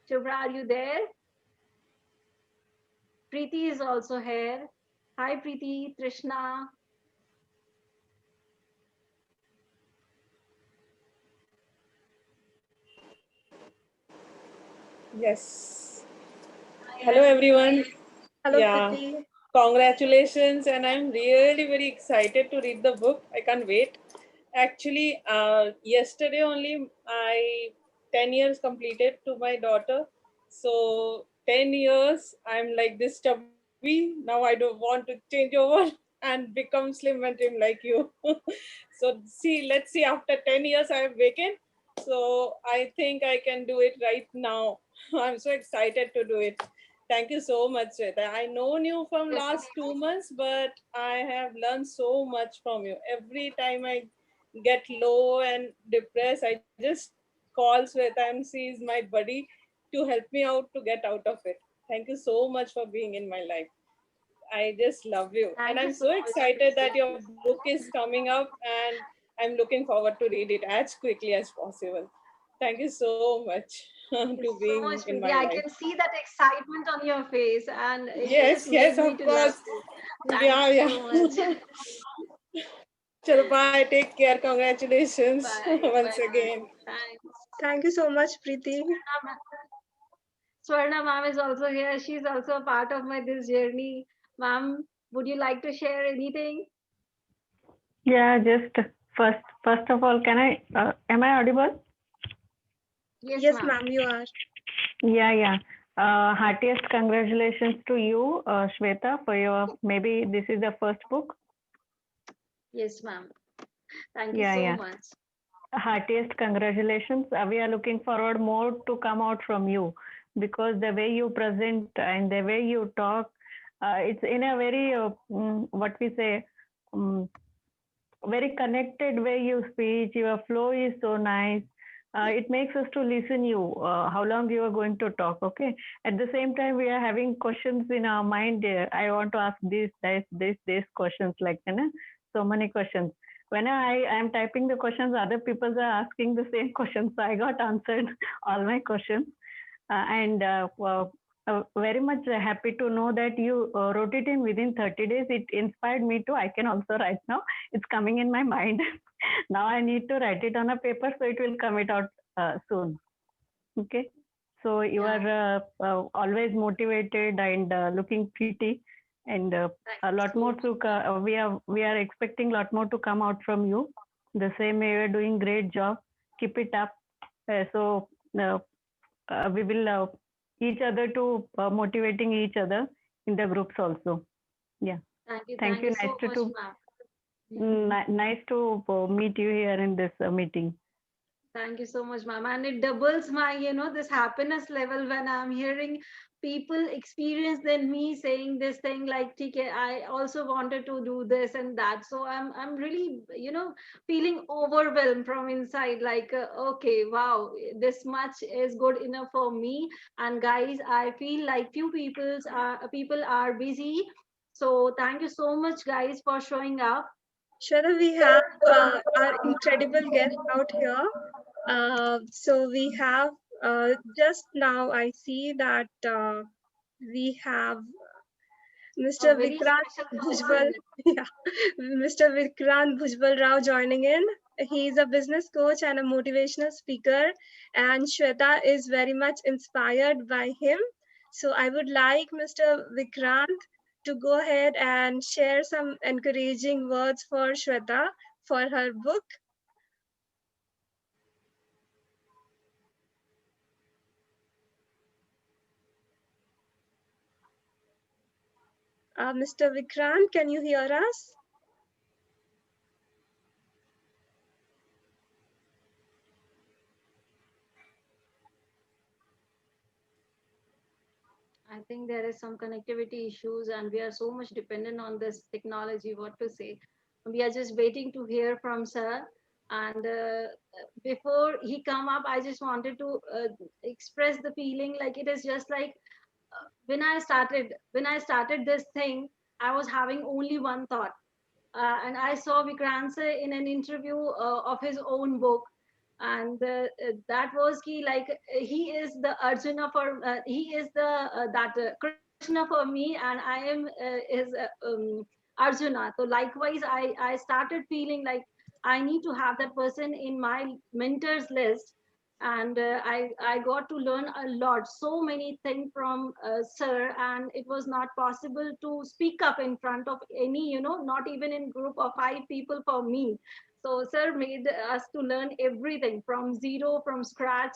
Shubhra, are you there? Preeti is also here. Hi, Preeti, Trishna. Yes. Hello, everyone. Hello, yeah. Preeti. Congratulations. And I'm really very excited to read the book. I can't wait. Actually, yesterday only I 10 years completed to my daughter. So 10 years, I'm like this chubby. Now I don't want to change over and become slim and trim like you. So let's see, after 10 years I have vacant. So I think I can do it right now. I'm so excited to do it. Thank you so much, Shweta. I known you from last 2 months, but I have learned so much from you. Every time I get low and depressed, I just call Shweta and she is my buddy to help me out to get out of it. Thank you so much for being in my life. I just love you. And Thank you I'm so so much, excited Preeti. that your book is coming up and I'm looking forward to read it as quickly as possible. Thank you so much Thank you to so being much, in Preeti. my I life. can see that excitement on your face, and you just Yes, yes, made me of to love course. you. Thank Yeah, you yeah. so much. Chalo, bye. Take care. Congratulations Bye, once bye, bye. again. Thanks. Thank you so much, Preeti. Swarna ma'am is also here. She's also a part of my this journey. Ma'am, would you like to share anything? Yeah, just first of all, can I am I audible? Yes, Yes, ma'am. ma'am, you are. Yeah, yeah. Heartiest congratulations to you, Shweta, for your maybe this is the first book. Yes, ma'am. Thank you Yeah, so yeah. much. Heartiest congratulations. We are looking forward more to come out from you because the way you present and the way you talk, it's in a very what we say, um, very connected way you speak. Your flow is so nice. It makes us to listen you how long you are going to talk. Okay. At the same time, we are having questions in our mind. I want to ask this questions like so many questions. When I am typing the questions, other people are asking the same questions. So I got answered all my questions. And very much happy to know that you wrote it in within 30 days. It inspired me to. I can also write now. It's coming in my mind. Now I need to write it on a paper, so it will come it out soon. Okay. So you are always motivated and looking pretty, and a lot more to. We are expecting a lot more to come out from you. The same way you're doing great job. Keep it up. So we will each other to motivating each other in the groups also. Yeah. Thank you. Thank Thank you. you so much, ma'am. Nice to meet you here in this meeting. Thank you so much, ma'am. And it doubles my, this happiness level when I'm hearing people experience than me saying this thing like, TK, I also wanted to do this and that. So I'm really, feeling overwhelmed from inside. Like, okay, wow, this much is good enough for me. And guys, I feel like people are busy. So thank you so much, guys, for showing up. Shweta, we have our incredible guest out here. So we have just now I see that we have Mr. A very Vikrant special Bhujbal, person. yeah, Mr. Vikrant Bhujbal Rao joining in. He is a business coach and a motivational speaker, and Shweta is very much inspired by him. So I would like Mr. Vikrant to go ahead and share some encouraging words for Shweta for her book. Mr. Vikrant, can you hear us? I think there is some connectivity issues, and we are so much dependent on this technology. What to say? We are just waiting to hear from sir. And before he come up, I just wanted to express the feeling like it is just like when I started this thing, I was having only one thought, and I saw Vikrant sir in an interview of his own book, and that was key. Like he is the Arjuna for he is the that Krishna for me, and I am his Arjuna. So likewise, I started feeling like I need to have that person in my mentors list, and I got to learn a lot, so many things from sir, and it was not possible to speak up in front of any, not even in group of 5 people for me. So sir made us to learn everything from zero, from scratch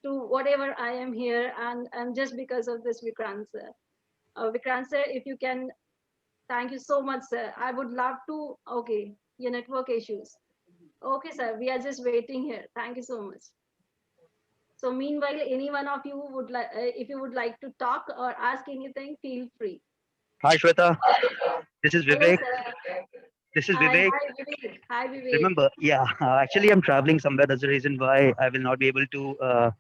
to whatever I am here, and just because of this Vikrant sir. Vikrant sir, if you can, thank you so much, sir. I would love to, okay, your network issues. Okay, sir, we are just waiting here. Thank you so much. So meanwhile, any one of you would like, if you would like to talk or ask anything, feel free. Hi, Shweta. This is Hello, Vivek. sir. This is Hi, Vivek. hi, Vivek. Hi, Vivek. Remember, yeah, actually, I'm traveling somewhere. That's the reason why I will not be able to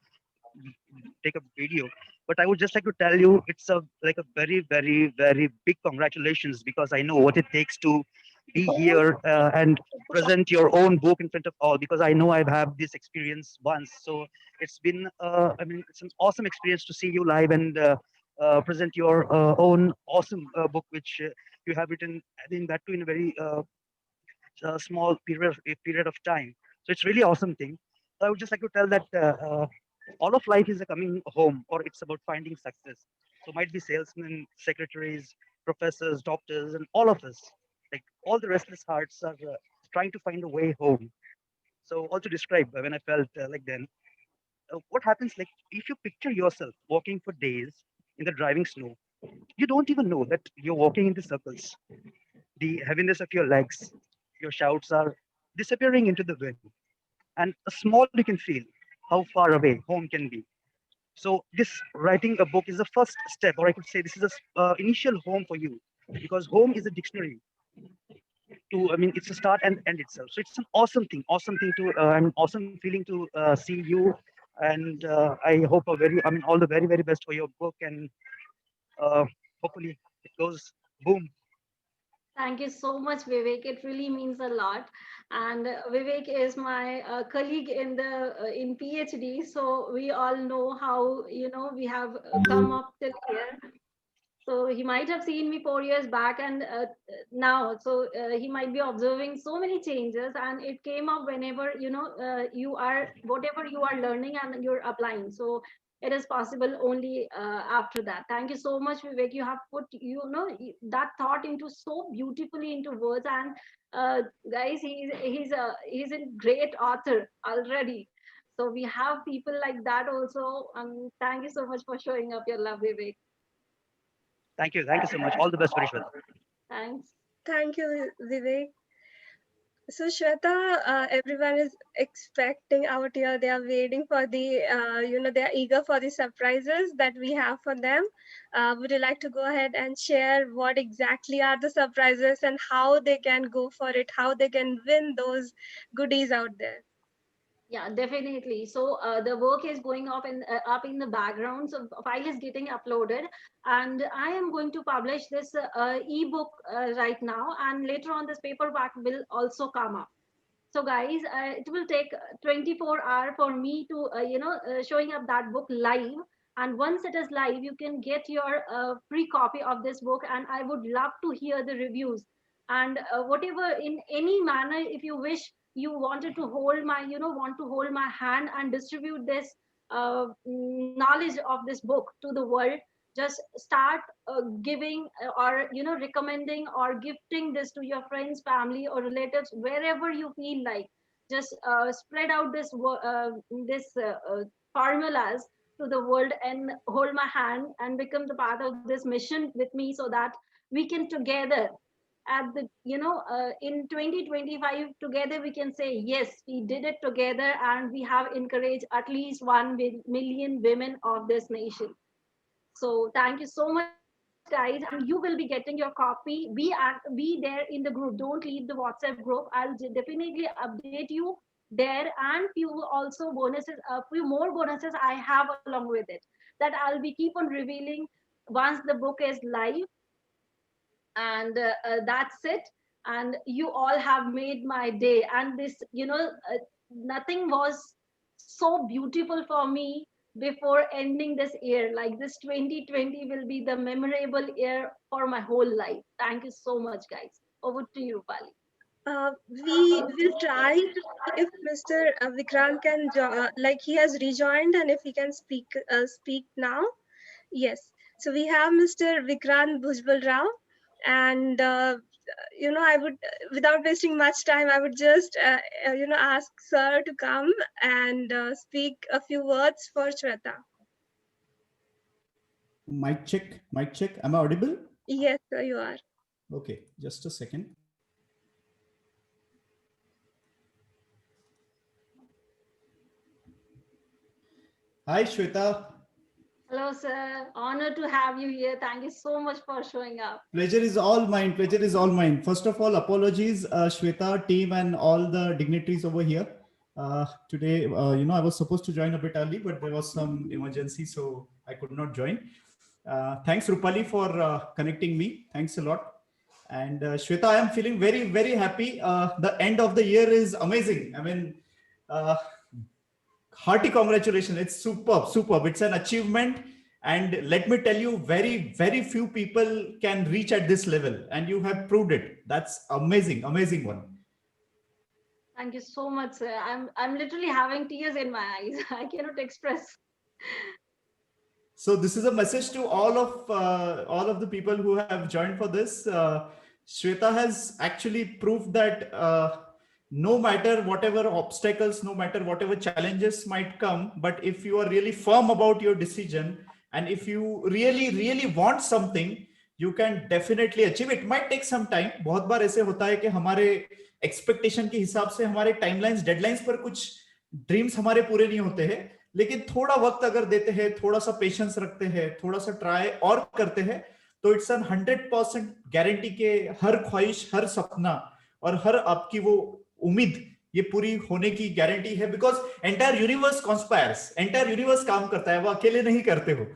take a video. But I would just like to tell you, it's a like a very, very, very big congratulations, because I know what it takes to be here and present your own book in front of all. Because I know I've had this experience once, so it's been, I mean, it's an awesome experience to see you live and present your own awesome book, which you have written, I think that too in a very small period of time. So it's really awesome thing. So I would just like to tell that all of life is a coming home, or it's about finding success. So might be salesmen, secretaries, professors, doctors, and all of us, like all the restless hearts are trying to find a way home. So also describe when I felt like then, what happens like if you picture yourself walking for days in the driving snow, you don't even know that you're walking in the circles. The heaviness of your legs, your shouts are disappearing into the wind, and a small you can feel how far away home can be. So this writing a book is the first step, or I could say this is a initial home for you, because home is a dictionary. I mean, it's a start and end itself. So it's an awesome thing to, an awesome feeling to see you, and I hope I mean, all the very, very best for your book, and hopefully it goes boom. Thank you so much, Vivek. It really means a lot. And Vivek is my colleague in the in PhD, so we all know how we have come up till here. So he might have seen me 4 years back and now. So he might be observing so many changes, and it came up whenever you are whatever you are learning and you're applying. So it is possible only after that. Thank you so much, Vivek. You have put that thought into so beautifully into words, and guys, he's a great author already. So we have people like that also. Thank you so much for showing up your love, Vivek. Thank you so much. All the best, Shweta. Thanks. Thank you, Vivek. So Shweta, everyone is expecting out here. They are waiting for the, they are eager for the surprises that we have for them. Would you like to go ahead and share what exactly are the surprises and how they can go for it, how they can win those goodies out there? Yeah, definitely. So the work is going up in the background. So file is getting uploaded, and I am going to publish this ebook right now, and later on this paperback will also come up. So guys, it will take 24 hours for me to showing up that book live. And once it is live, you can get your free copy of this book, and I would love to hear the reviews. And whatever, in any manner, if you wish, you wanted to hold my want to hold my hand and distribute this knowledge of this book to the world, just start giving or recommending or gifting this to your friends, family, or relatives, wherever you feel like. Just spread out this formulas to the world, and hold my hand and become the part of this mission with me, so that we can together at the in 2025 together we can say, yes, we did it together, and we have encouraged at least 1 million women of this nation. So thank you so much, guys, and you will be getting your copy. Be there in the group. Don't leave the WhatsApp group. I'll definitely update you there, and few more bonuses I have along with it, that I'll be keep on revealing once the book is live. And that's it. And you all have made my day. And this, nothing was so beautiful for me before ending this year. Like this 2020 will be the memorable year for my whole life. Thank you so much, guys. Over to you, Pali. We will try to see if Mr. Vikrant can like he has rejoined, and if he can speak now. Yes. So we have Mr. Vikrant Bhujbal Rao. And I would, without wasting much time, I would just ask sir to come and speak a few words for Shweta. Mic check, mic check. Am I audible? Yes, sir, you are. Okay, just a second. Hi, Shweta. Hello, sir. Honor to have you here. Thank you so much for showing up. Pleasure is all mine. Pleasure is all mine. First of all, apologies, Shweta, team, and all the dignitaries over here. Today, I was supposed to join a bit early, but there was some emergency, so I could not join. Thanks, Rupali, for connecting me. Thanks a lot. And Shweta, I am feeling very, very happy. The end of the year is amazing. I mean, hearty congratulations. It's superb, superb. It's an achievement. And let me tell you, very, very few people can reach at this level. And you have proved it. That's amazing, amazing one. Thank you so much, sir. I'm literally having tears in my eyes. I cannot express. So this is a message to all of the people who have joined for this. Shweta has actually proved that no matter whatever obstacles, no matter whatever challenges might come, but if you are really firm about your decision, and if you really, really want something, you can definitely achieve. It might take some time. बहुत बार ऐसे होता है कि हमारे expectation के हिसाब से हमारे timelines, deadlines पर कुछ dreams हमारे पूरे नहीं होते हैं. लेकिन थोड़ा वक्त अगर देते हैं, थोड़ा सा पेशेंस रखते हैं, थोड़ा सा ट्राई और करते हैं, तो इट्स 100% गारंटी के हर ख्वाहिश, हर सपना और हर आपकी वो उम्मीद ये पूरी होने की गारंटी है. Because entire universe conspires, entire universe काम करता है, वो अकेले नहीं करते हो.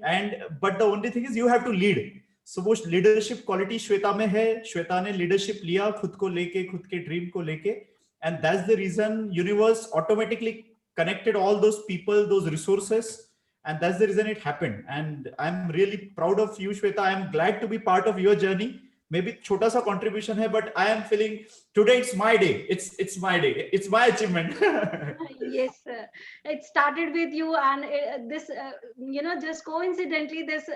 And but the only thing is you have to lead. So वो लीडरशिप क्वालिटी श्वेता में है. श्वेता ने लीडरशिप लिया खुद को लेके, खुद के ड्रीम को लेके, and that's the reason universe automatically connected all those people, those resources, and that's the reason it happened. And I'm really proud of you, Shweta. I'm glad to be part of your journey. Maybe छोटा सा contribution है, but I am feeling today it's my day. It's my day. It's my achievement. Yes, sir. It started with you, and this, just coincidentally, this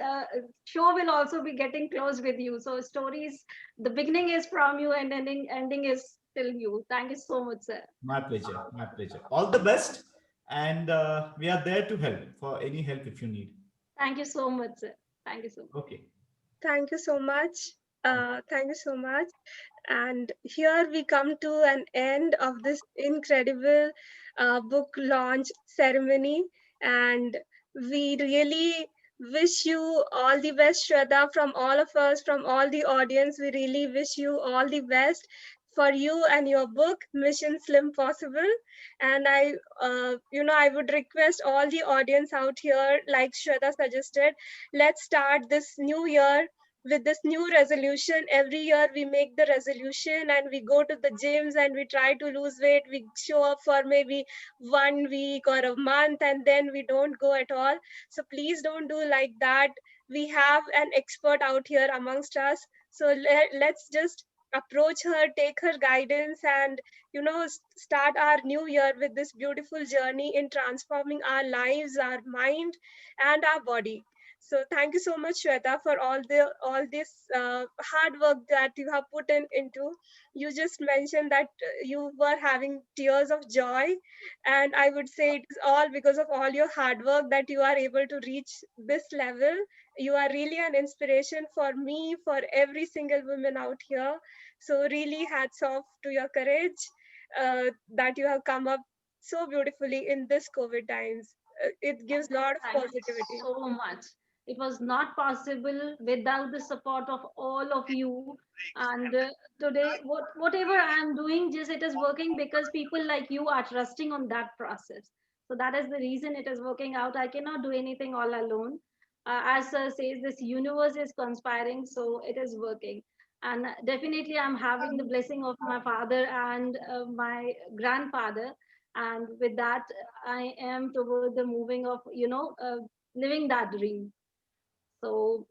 show will also be getting close with you. So stories, the beginning is from you, and ending is till you. Thank you so much, sir. My pleasure. My pleasure. All the best. And we are there to help for any help if you need. Thank you so much, sir. Thank you so much. Okay. Thank you so much. Thank you so much. And here we come to an end of this incredible book launch ceremony. And we really wish you all the best, Shweta, from all of us, from all the audience. We really wish you all the best for you and your book, Mission Slim Possible. And I would request all the audience out here, like Shweta suggested, let's start this new year with this new resolution. Every year we make the resolution and we go to the gyms and we try to lose weight. We show up for maybe 1 week or a month and then we don't go at all. So please don't do like that. We have an expert out here amongst us. So let's just approach her, take her guidance, and start our new year with this beautiful journey in transforming our lives, our mind, and our body. So thank you so much, Shweta, for all this hard work that you have put into. You just mentioned that you were having tears of joy, and I would say it is all because of all your hard work that you are able to reach this level. You are really an inspiration for me, for every single woman out here. So really hats off to your courage that you have come up so beautifully in this COVID times. It gives a lot of positivity. Thank you so much. It was not possible without the support of all of you. And today, whatever I am doing, just it is working because people like you are trusting on that process. So that is the reason it is working out. I cannot do anything all alone. As Sir says, this universe is conspiring, so it is working. And definitely I'm having the blessing of my father and my grandfather. And with that, I am toward the moving of, living that dream. So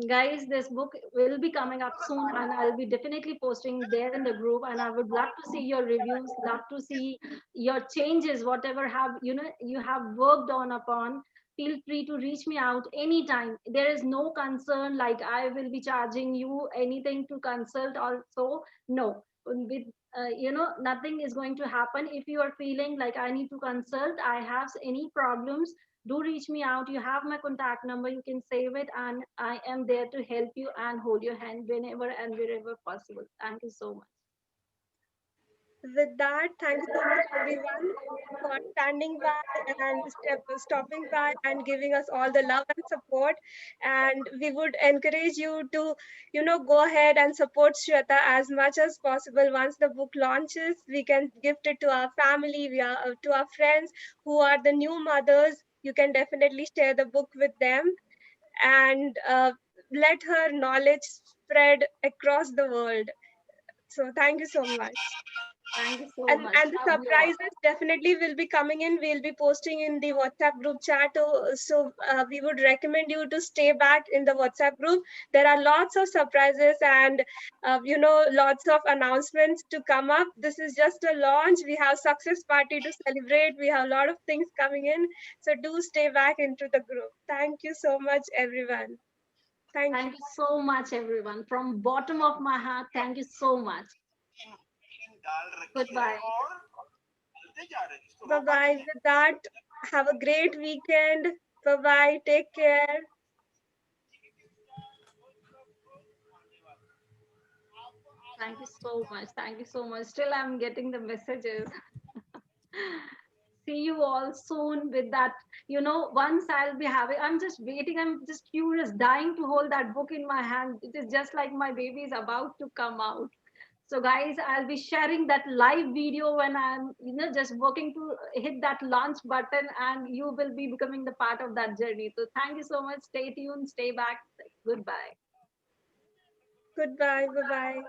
guys, this book will be coming up soon and I'll be definitely posting there in the group, and I would love to see your reviews, love to see your changes, whatever you have worked on upon. feel free to reach me out anytime. There is no concern like I will be charging you anything to consult or so. No, with nothing is going to happen. If you are feeling like I need to consult, I have any problems, do reach me out. You have my contact number, you can save it, and I am there to help you and hold your hand whenever and wherever possible. Thank you so much. With that, thank you so much, everyone, for standing by and stopping by and giving us all the love and support. And we would encourage you to, go ahead and support Shweta as much as possible. Once the book launches, we can gift it to our family, to our friends who are the new mothers. You can definitely share the book with them and let her knowledge spread across the world. So thank you so much. Thank you so And, much. and the surprises definitely will be coming in. We'll be posting in the WhatsApp group chat. So we would recommend you to stay back in the WhatsApp group. There are lots of surprises and, lots of announcements to come up. This is just a launch. We have success party to celebrate. We have a lot of things coming in. So do stay back into the group. Thank you so much, everyone. Thank you. Thank you so much, everyone. From bottom of my heart, thank you so much. Goodbye. Bye-bye. With that, have a great weekend. Bye-bye. Take care. Thank you so much. Thank you so much. Still, I'm getting the messages. See you all soon with that. Once I'll be having, I'm just waiting. I'm just curious, dying to hold that book in my hand. It is just like my baby is about to come out. So guys, I'll be sharing that live video when I'm, just working to hit that launch button, and you will be becoming the part of that journey. So thank you so much. Stay tuned, stay back. Goodbye. Goodbye. Bye-bye.